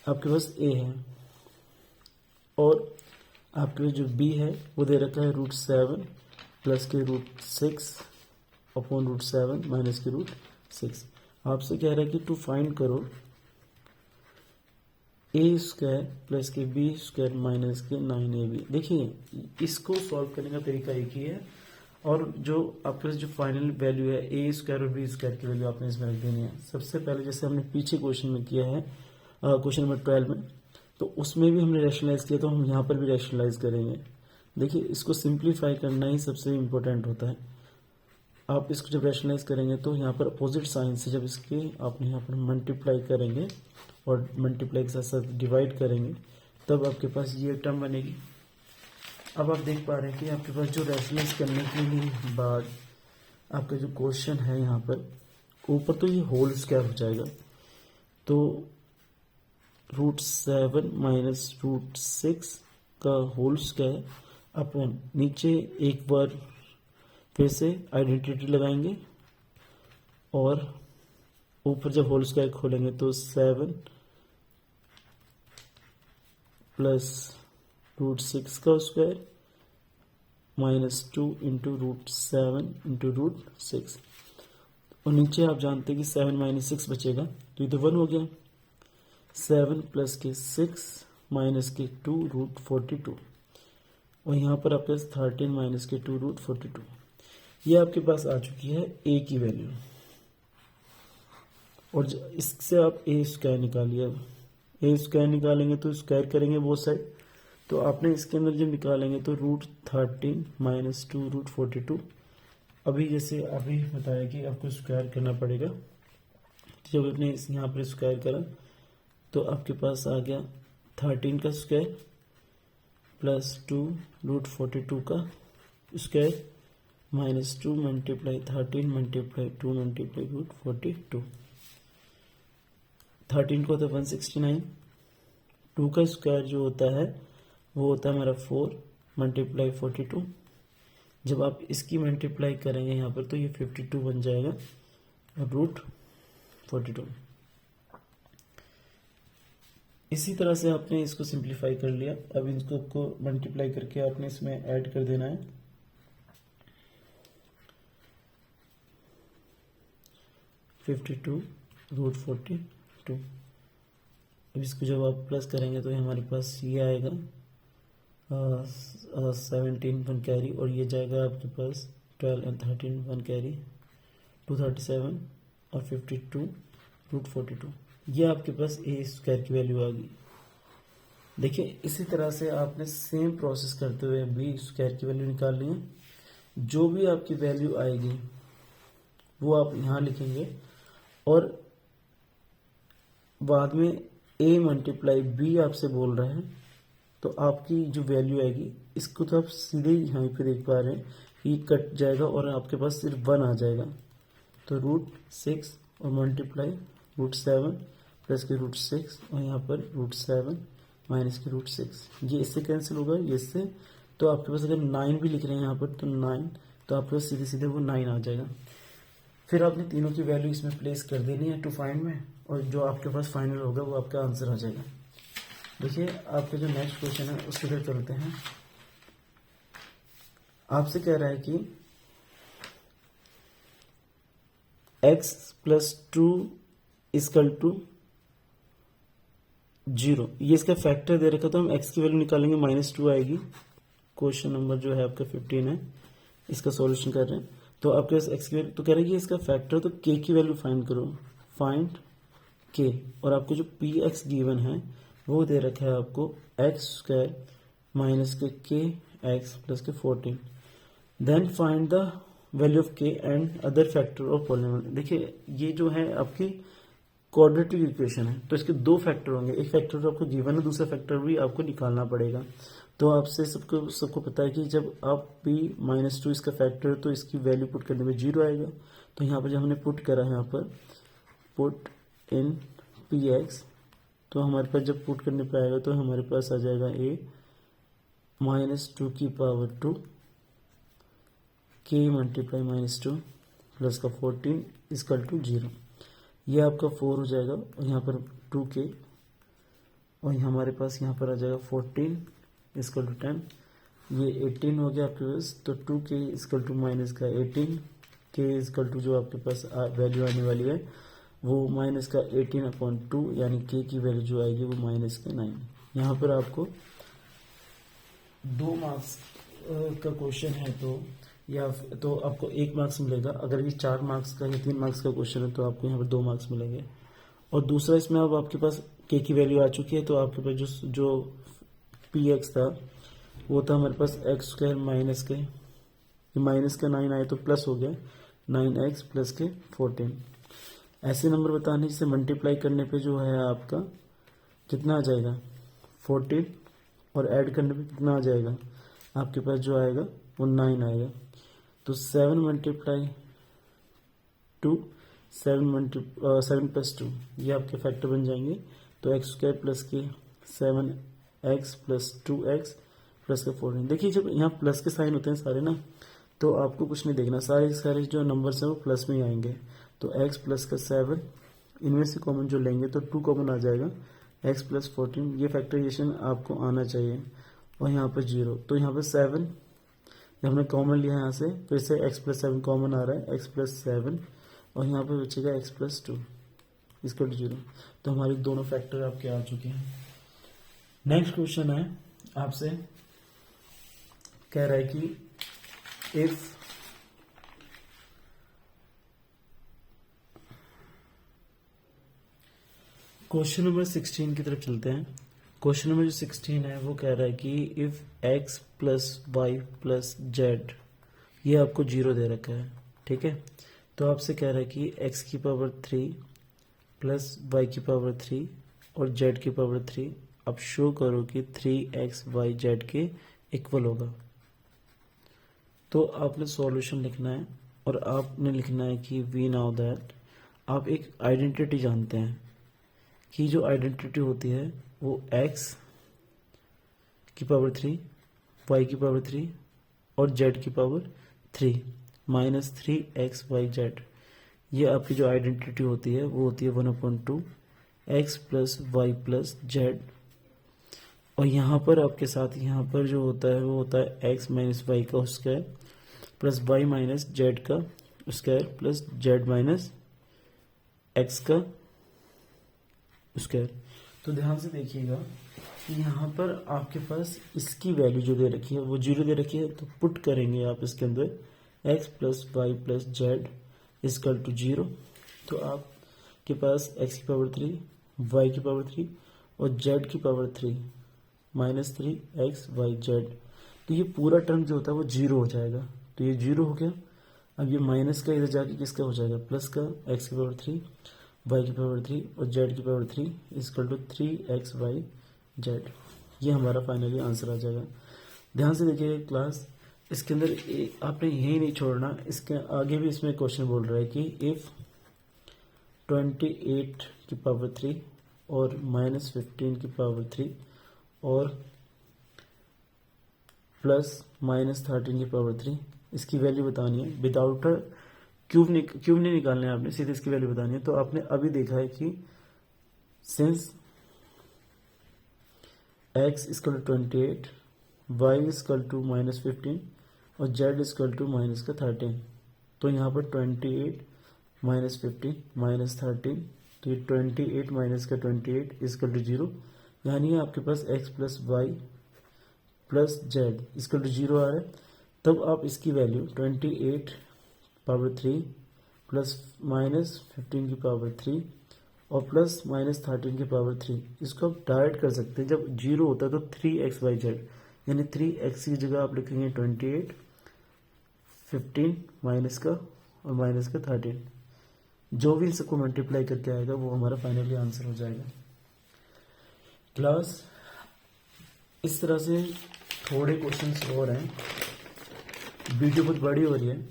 आपके पास ए है और आपके पास जो बी है वो दे रखा है √7 प्लस के √6/√7 माइनस के √6। आपसे कह रहा है कि टू फाइंड करो A² प्लस के B² माइनस के 9AB। देखिए इसको सॉल्व करने का तरीका एक ही है और जो आपके पास जो फाइनल वैल्यू है A² और B² की वैल्यू आपने इसमें रख देनी है। सबसे पहले जैसे हमने पीछे क्वेश्चन में किया है क्वेश्चन नंबर 12 में, तो उसमें भी हमने रैशनलाइज किया, तो हम यहाँ पर भी रैशनलाइज करेंगे। देखिए इसको सिंप्लीफाई करना ही सबसे इम्पोर्टेंट होता है। आप इसको जब रैशनलाइज करेंगे तो यहाँ पर अपोजिट साइन से जब इसके आप यहाँ पर मल्टीप्लाई करेंगे और मल्टीप्लाई के साथ साथ डिवाइड करेंगे तब आपके पास ये टर्म बनेगी। अब आप देख पा रहे हैं कि आपके पास जो रैशनलाइज करने के लिए बाद आपका जो क्वेश्चन है यहाँ पर ऊपर तो ये होल स्क्वायर हो जाएगा। तो √7 - √6 का होल स्क्वायर अपॉन नीचे एक बार फिर से आइडेंटिटी लगाएंगे और ऊपर जब होल स्क्वायर खोलेंगे तो 7 प्लस √6 का स्क्वायर -2 × √7 × √6। और नीचे आप जानते हैं कि 7 - 6 बचेगा तो ये तो 1 हो गया। 7 प्लस के 6 माइनस के 2 √42 और यहाँ पर आपके पास 13 माइनस के 2 √42। ये आपके पास आ चुकी है ए की वैल्यू और इससे आप A² निकालिए। A² निकालेंगे तो स्क्वायर करेंगे बोथ साइड, तो आपने इसके अंदर जब निकालेंगे तो √13 माइनस 2 √42। अभी जैसे अभी बताया कि आपको स्क्वायर करना पड़ेगा, तो जब आपने यहाँ पर स्क्वायर करा तो आपके पास आ गया 13 का स्क्वायर प्लस 2 √42 का स्क्वायर माइनस 2 × 13 × 2 × √42। 13 को होता है 169, 2 का स्क्वायर जो होता है वो होता है हमारा 4 × 42। जब आप इसकी मल्टीप्लाई करेंगे यहाँ पर तो ये 52 बन जाएगा और √42। इसी तरह से आपने इसको सिंप्लीफाई कर लिया। अब इसको मल्टीप्लाई करके आपने इसमें ऐड कर देना है। √42। अब इसको जब आप प्लस करेंगे तो हमारे पास ये आएगा 17 1 कैरी और ये जाएगा आपके पास 12 और 13 1 कैरी 237 और 52 √42। ये आपके पास A² की वैल्यू आ गई। देखिए इसी तरह से आपने सेम प्रोसेस करते हुए B² की वैल्यू निकालनी है। जो भी आपकी वैल्यू आएगी वो आप यहाँ लिखेंगे और बाद में A × B आपसे बोल रहा है तो आपकी जो वैल्यू आएगी इसको तो आप सीधे यहाँ पे देख पा रहे हैं, ये कट जाएगा और आपके पास सिर्फ 1 आ जाएगा। तो √6 और मल्टीप्लाई √7 प्लस के √6 और यहाँ पर √7 माइनस के √6, ये इससे कैंसिल होगा ये इससे। तो आपके पास अगर 9 भी लिख रहे हैं यहाँ पर तो 9, तो आपके पास सीधे सीधे वो 9 आ जाएगा। फिर आपने तीनों की वैल्यू इसमें प्लेस कर देनी है टू फाइंड में और जो आपके पास फाइनल होगा वो आपका आंसर आ जाएगा। देखिए आपका जो नेक्स्ट क्वेश्चन है उसकी तरफ चलते हैं। आपसे कह रहा है कि x + 2 इक्वल टू 0, ये इसका फैक्टर दे रखा, तो हम x की वैल्यू निकालेंगे -2 आएगी। क्वेश्चन नंबर जो है आपका 15 है, इसका सॉल्यूशन कर रहे हैं। तो आपके पास x की वैल्यू, तो कह रहे हैं कि इसका फैक्टर, तो k की वैल्यू फाइंड करो, फाइंड k। और आपको जो px गिवन है वो दे रखा है आपको x² माइनस के x plus k 14। Then find the value of k and other factor of polynomial. देखिए ये जो है आपकी क्वाड्रेटिक इक्वेशन है, तो इसके दो फैक्टर होंगे, एक फैक्टर तो आपको गिवन है, दूसरा फैक्टर भी आपको निकालना पड़ेगा। तो आपसे सबको पता है कि जब आप p-2 इसका फैक्टर है, तो इसकी वैल्यू पुट करने में 0 आएगा। तो यहाँ पर जब हमने पुट करा है, यहाँ पर पुट इन px, तो हमारे पास जब पुट करने पर आएगा तो हमारे पास आ जाएगा a -2 की पावर 2 k मल्टीप्लाई -2 प्लस का 14 इक्वल टू 0। ये आपका 4 हो जाएगा, और यहाँ पर 2k, और हमारे पास यहाँ पर आ जाएगा 14 इक्वल टू 10, ये 18 हो गया आपके पास। तो 2k इक्वल टू माइनस का 18, k इक्वल टू जो आपके पास वैल्यू आने वाली है वो माइनस का 18/2, यानी k की वैल्यू जो आएगी वो माइनस का 9। यहाँ पर आपको 2 मार्क्स का क्वेश्चन है, तो आपको 1 मार्क्स मिलेगा। अगर ये 4 मार्क्स का या 3 मार्क्स का क्वेश्चन है तो आपको यहाँ पर 2 मार्क्स मिलेंगे। और दूसरा, इसमें अब आपके पास k की वैल्यू आ चुकी है, तो आपके पास जो px था वो था हमारे पास x² माइनस के, माइनस का 9 आए तो प्लस हो गया 9x प्लस के 14। ऐसे नंबर बताने से मल्टीप्लाई करने पे जो है आपका कितना आ जाएगा 14, और ऐड करने पे कितना आ जाएगा आपके पास जो आएगा वो 9 आएगा। तो 7 मल्टीप्लाई 2, 7 प्लस 2, ये आपके फैक्टर बन जाएंगे। तो x² प्लस के 7x प्लस 2x प्लस का 14। देखिए जब यहाँ प्लस के साइन होते हैं सारे ना, तो आपको कुछ नहीं देखना, सारे जो नंबर्स हैं वो प्लस में ही आएंगे। तो x प्लस का 7, इनमें से कॉमन जो लेंगे तो 2 कॉमन आ जाएगा, x प्लस 14, ये फैक्टराइजेशन आपको आना चाहिए। और यहाँ पर 0, तो यहाँ पर 7 हमने कॉमन लिया है, यहाँ से फिर से x प्लस 7 कॉमन आ रहा है, x प्लस 7, और यहाँ पर बचेगा x प्लस 2 इसका 0। तो हमारे दोनों फैक्टर आपके आ चुके हैं। नेक्स्ट क्वेश्चन है आपसे, कह रहा है कि इफ क्वेश्चन नंबर 16 की तरफ चलते हैं। क्वेश्चन नंबर जो 16 है वो कह रहा है कि if x plus y plus z, ये आपको 0 दे रखा है, ठीक है। तो आपसे कह रहा है कि x की पावर 3 प्लस y की पावर 3 और z की पावर 3, अब शो करो कि 3x y z के इक्वल होगा। तो आपने सॉल्यूशन लिखना है, और आपने लिखना है कि वी नाउ दैट, आप एक आइडेंटिटी जानते हैं कि जो आइडेंटिटी होती है वो x की पावर 3, y की पावर 3 और z की power 3 minus 3x y z, ये आपकी जो आइडेंटिटी होती है वो होती है 1/2 x plus y plus z. और यहाँ पर आपके साथ यहाँ पर जो होता है वो होता है x माइनस वाई का square plus y minus z का square plus z minus x का स्क्वायर। तो ध्यान से देखिएगा कि यहाँ पर आपके पास इसकी वैल्यू जो दे रखी है वो 0 दे रखी है, तो पुट करेंगे आप इसके अंदर x plus y plus z equal to 0। तो आपके पास x की पावर 3, y की पावर 3 और z की power 3 minus 3x y Z, तो ये पूरा टर्म जो होता है वो 0 हो जाएगा। तो ये 0 हो गया। अब ये माइनस का इधर जाके किसका हो जाएगा, प्लस का x की पावर 3, y की पावर 3 और z की power 3 equal to 3x y z. ये हमारा फाइनली आंसर आ जाएगा। ध्यान से देखिएगा क्लास, इसके अंदर आपने यही नहीं छोड़ना, इसके आगे भी इसमें क्वेश्चन बोल रहा है कि इफ 28 की पावर 3 और माइनस 15 की पावर 3 और प्लस माइनस 13 की पावर 3, इसकी वैल्यू बतानी है विदाउट क्यूब नहीं निकालने आपने, सीधे इसकी वैल्यू बतानी है। तो आपने अभी देखा है कि since x equal to 28, y equal to minus 15 और z इक्वल टू माइनस का 13, तो यहाँ पर 28 माइनस 15 माइनस 13 तो ये 28 माइनस का 28 इजकल टू 0, यानी आपके पास x plus y plus z equal to 0 आ रहा है। तब आप इसकी वैल्यू 28 पावर 3 प्लस माइनस 15 की पावर 3 और प्लस माइनस 13 की पावर 3, इसको आप डायरेक्ट कर सकते हैं। जब 0 होता है तो 3xyz, यानी 3x की जगह आप लिखेंगे 28, 15 माइनस का और माइनस का 13, जो भी इन सबको मल्टीप्लाई करके आएगा वो हमारा फाइनली आंसर हो जाएगा। क्लास इस तरह से थोड़े क्वेश्चंस और हैं, वीडियो बहुत बड़ी हो रही है,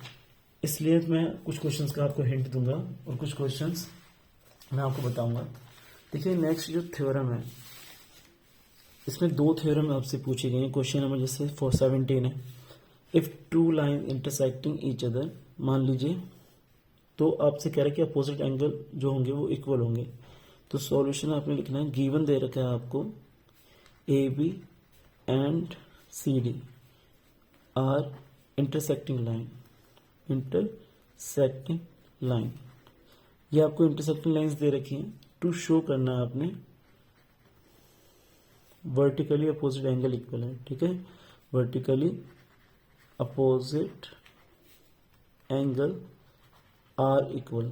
इसलिए मैं कुछ क्वेश्चंस का आपको हिंट दूंगा और कुछ क्वेश्चंस मैं आपको बताऊंगा। देखिए नेक्स्ट जो थ्योरम है, इसमें 2 थ्योरम आपसे पूछे गए हैं। क्वेश्चन नंबर जैसे 417 है, if 2 line intersecting each other, मान लीजिए तो आपसे कह रहा है कि अपोजिट एंगल जो होंगे वो इक्वल होंगे। तो सॉल्यूशन आपने लिखना है, गिवन दे रखा है आपको A B and C D are intersecting line, ये आपको इंटरसेक्टिंग लाइंस दे रखी हैं। टू शो करना है आपने वर्टिकली अपोजिट एंगल इक्वल है, ठीक है, vertically opposite angle are equal.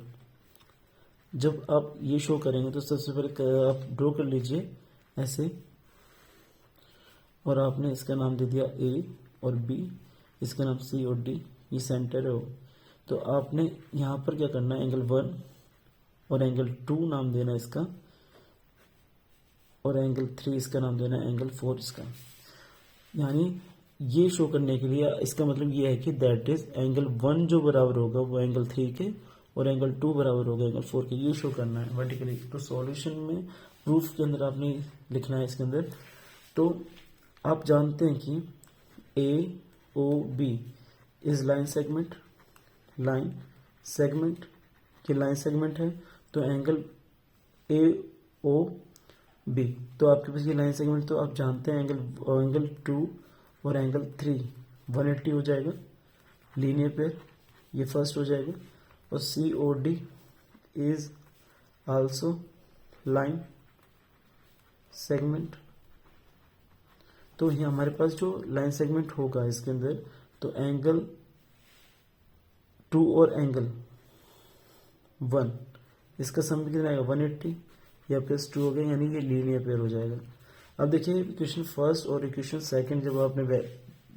जब आप ये शो करेंगे तो सबसे पहले आप ड्रॉ कर लीजिए ऐसे, और आपने इसका नाम दे दिया ए और बी, इसका नाम सी और डी, ये सेंटर है वो। तो आपने यहाँ पर क्या करना है, एंगल 1 और एंगल 2 नाम देना है इसका, और एंगल 3 इसका नाम देना है, एंगल 4 इसका। यानी ये शो करने के लिए इसका मतलब ये है कि दैट इज एंगल 1 जो बराबर होगा वो एंगल 3 के, और एंगल 2 बराबर होगा एंगल 4 के, ये शो करना है वर्टिकली। तो सॉल्यूशन में प्रूफ के अंदर आपने लिखना है इसके अंदर। तो आप जानते हैं कि A O B is line segment की लाइन सेगमेंट है, तो एंगल ए ओ बी, तो आपके पास ये लाइन सेगमेंट, तो आप जानते हैं एंगल 2 और एंगल 3 180 हो जाएगा लीनियर पेयर, ये फर्स्ट हो जाएगा। और C O D is also line segment, तो ये हमारे पास जो लाइन सेगमेंट होगा इसके अंदर, तो एंगल 2 और एंगल 1 इसका सम कितना आएगा 180 या प्लस 2 हो गया, यानी ये लीनियर पेयर हो जाएगा। अब देखिए इक्वेशन फर्स्ट और इक्वेशन सेकंड जब आपने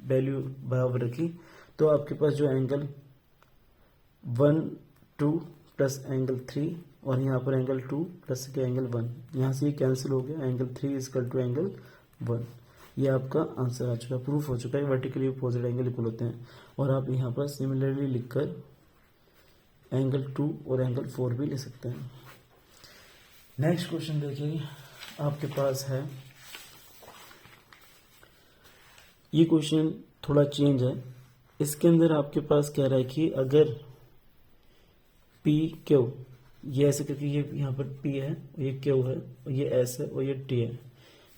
वैल्यू बराबर रखी, तो आपके पास जो एंगल 1 2 प्लस एंगल 3 और यहाँ पर एंगल 2 प्लस के एंगल 1, यहाँ से ये कैंसिल हो गया, एंगल 3 इजकल टू एंगल 1, ये आपका आंसर आ चुका है, प्रूफ हो चुका है वर्टिकली अपोजिट एंगल इक्वल होते हैं। और आप यहाँ पर सिमिलरली लिखकर एंगल 2 और एंगल 4 भी ले सकते हैं। नेक्स्ट क्वेश्चन देखिए आपके पास है, ये क्वेश्चन थोड़ा चेंज है। इसके अंदर आपके पास कह रहा है कि अगर पी क्यू, ये ऐसे करके ये यहाँ पर पी है, ये क्यू है, और ये एस है और ये टी है,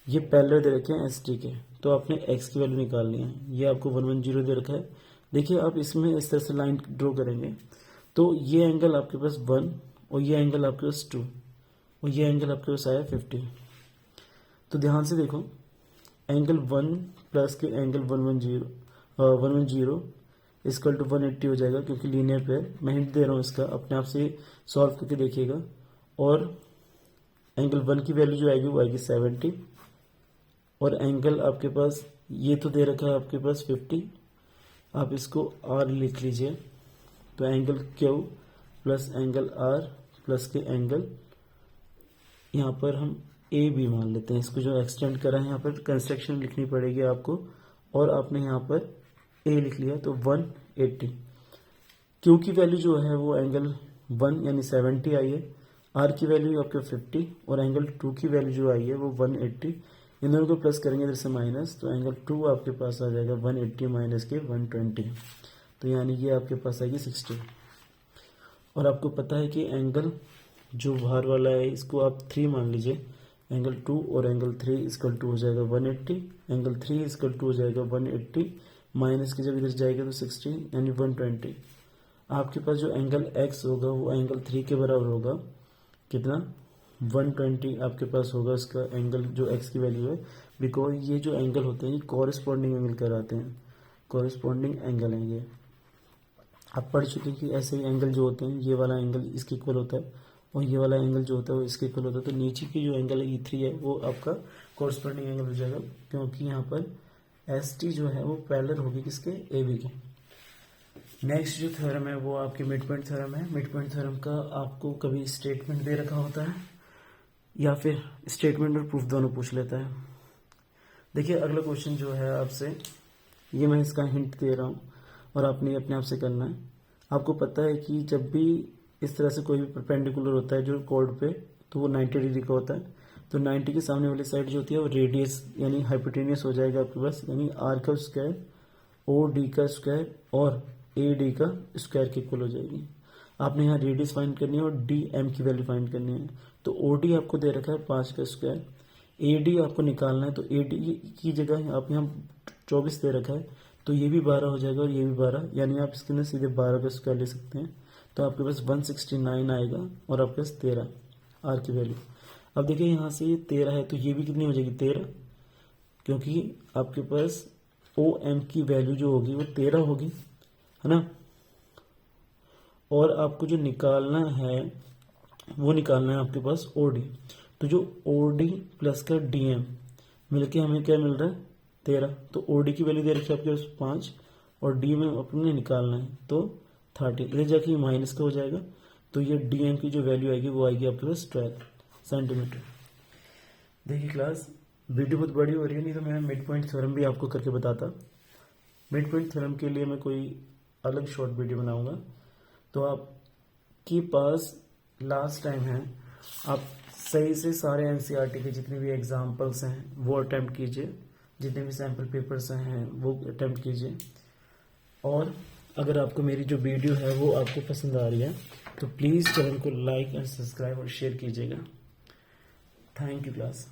ये पैरेलल दे रखे हैं एस टी के, तो आपने एक्स की वैल्यू निकालनी है। ये आपको 110 दे रखा है। देखिए आप इसमें इस तरह से लाइन ड्रॉ करेंगे, तो ये एंगल आपके पास 1 और ये एंगल आपके पास 2 और ये एंगल आपके पास आया 50। तो ध्यान से देखो, एंगल 1 प्लस के एंगल 110 इसकल टू 180 हो जाएगा, क्योंकि लीनियर पेयर। मैं हिंट दे रहा हूँ इसका, अपने आप से सॉल्व करके देखिएगा। और एंगल 1 की वैल्यू जो आएगी वो आएगी 70, और एंगल आपके पास ये तो दे रखा है आपके पास 50, आप इसको R लिख लीजिए। तो angle Q plus angle R plus के एंगल, यहाँ पर हम A भी मान लेते हैं, इसको जो एक्सटेंड करा है यहाँ पर कंस्ट्रक्शन लिखनी पड़ेगी आपको, और आपने यहाँ पर A लिख लिया तो 180। Q की वैल्यू जो है वो एंगल 1 यानी 70 आई है, R की वैल्यू आपके 50 और एंगल 2 की वैल्यू जो आई है वो 180। इन दोनों को प्लस करेंगे इधर से माइनस, तो एंगल 2 आपके पास आ जाएगा 180 माइनस के 120, तो यानी ये आपके पास आएगी 60। और आपको पता है कि एंगल जो बाहर वाला है इसको आप 3 मान लीजिए, एंगल 2 और एंगल 3 इसकल 2 हो जाएगा 180, एंगल 3 इसकल 2 हो जाएगा 180, माइनस की जब इधर जाएगा तो 60 यानी 120। आपके पास जो एंगल x होगा वो एंगल 3 के बराबर होगा, कितना 120 आपके पास होगा इसका एंगल, जो एक्स की वैल्यू है, बिकॉज ये जो एंगल होते हैं ये कॉरेस्पॉन्डिंग एंगल कहलाते हैं, कॉरेस्पॉन्डिंग एंगल है ये। आप पढ़ चुके हैं कि ऐसे ही एंगल जो होते हैं, ये वाला एंगल इसके इक्वल होता है और ये वाला एंगल जो होता है वो इसके इक्वल होता है। तो नीचे की जो एंगल है E3 है वो आपका कॉरेस्पॉन्डिंग एंगल हो जाएगा, क्योंकि यहाँ पर ST जो है वो पैरेलल होगी किसके, AB के। नेक्स्ट जो थ्योरम है वो आपकी मिड पॉइंट थ्योरम है। मिड पॉइंट थ्योरम का आपको कभी स्टेटमेंट दे रखा होता है या फिर स्टेटमेंट और प्रूफ दोनों पूछ लेता है। देखिए अगला क्वेश्चन जो है आपसे, ये मैं इसका हिंट दे रहा हूँ और आपने अपने आप से करना है। आपको पता है कि जब भी इस तरह से कोई भी परपेंडिकुलर होता है जो कोड पे, तो वो 90 डिग्री का होता है। तो 90 के सामने वाली साइड जो होती है वो रेडियस यानी हाइपोटेनियस हो जाएगा आपके पास, यानी आर का स्क्वायर OD का स्क्वायर और AD का स्क्वायर के इक्वल हो जाएगी। आपने यहाँ रेडियस फाइंड करनी है और DM की वैल्यू फाइंड करनी है। तो OD आपको दे रखा है 5 का स्क्वायर, AD आपको निकालना है, तो AD की जगह आप यहाँ 24 दे रखा है, तो ये भी 12 हो जाएगा और ये भी 12, यानी आप इसके अंदर सीधे 12 का स्क्वायर ले सकते हैं। तो आपके पास 169 आएगा और आपके पास 13 आर की वैल्यू। अब देखिए यहाँ से ये 13 है तो ये भी कितनी हो जाएगी 13, क्योंकि आपके पास OM की वैल्यू जो होगी वो 13 होगी, है ना। और आपको जो निकालना है वो निकालना है आपके पास OD। तो जो OD प्लस का DM मिलके हमें क्या मिल रहा है 13। तो OD की वैल्यू दे रखी है आपके पास 5 और D में अपने निकालना है तो 30, इधर जाके माइनस का हो जाएगा। तो ये DM की जो वैल्यू आएगी वो आएगी आपके पास 12 सेंटीमीटर। देखिए क्लास वीडियो बहुत बड़ी हो रही है, नहीं तो मैं मिड पॉइंट थ्योरम भी आपको करके बताता। मिड पॉइंट थ्योरम के लिए मैं कोई अलग शॉर्ट वीडियो बनाऊंगा। तो आपके पास लास्ट टाइम है, आप सही से सारे NCERT के जितने भी एग्जाम्पल्स हैं वो अटेम्प्ट कीजिए, जितने भी सैम्पल पेपर्स हैं वो अटेम्प्ट कीजिए। और अगर आपको मेरी जो वीडियो है वो आपको पसंद आ रही है तो प्लीज़ चैनल को लाइक एंड सब्सक्राइब और शेयर कीजिएगा। Thank you class.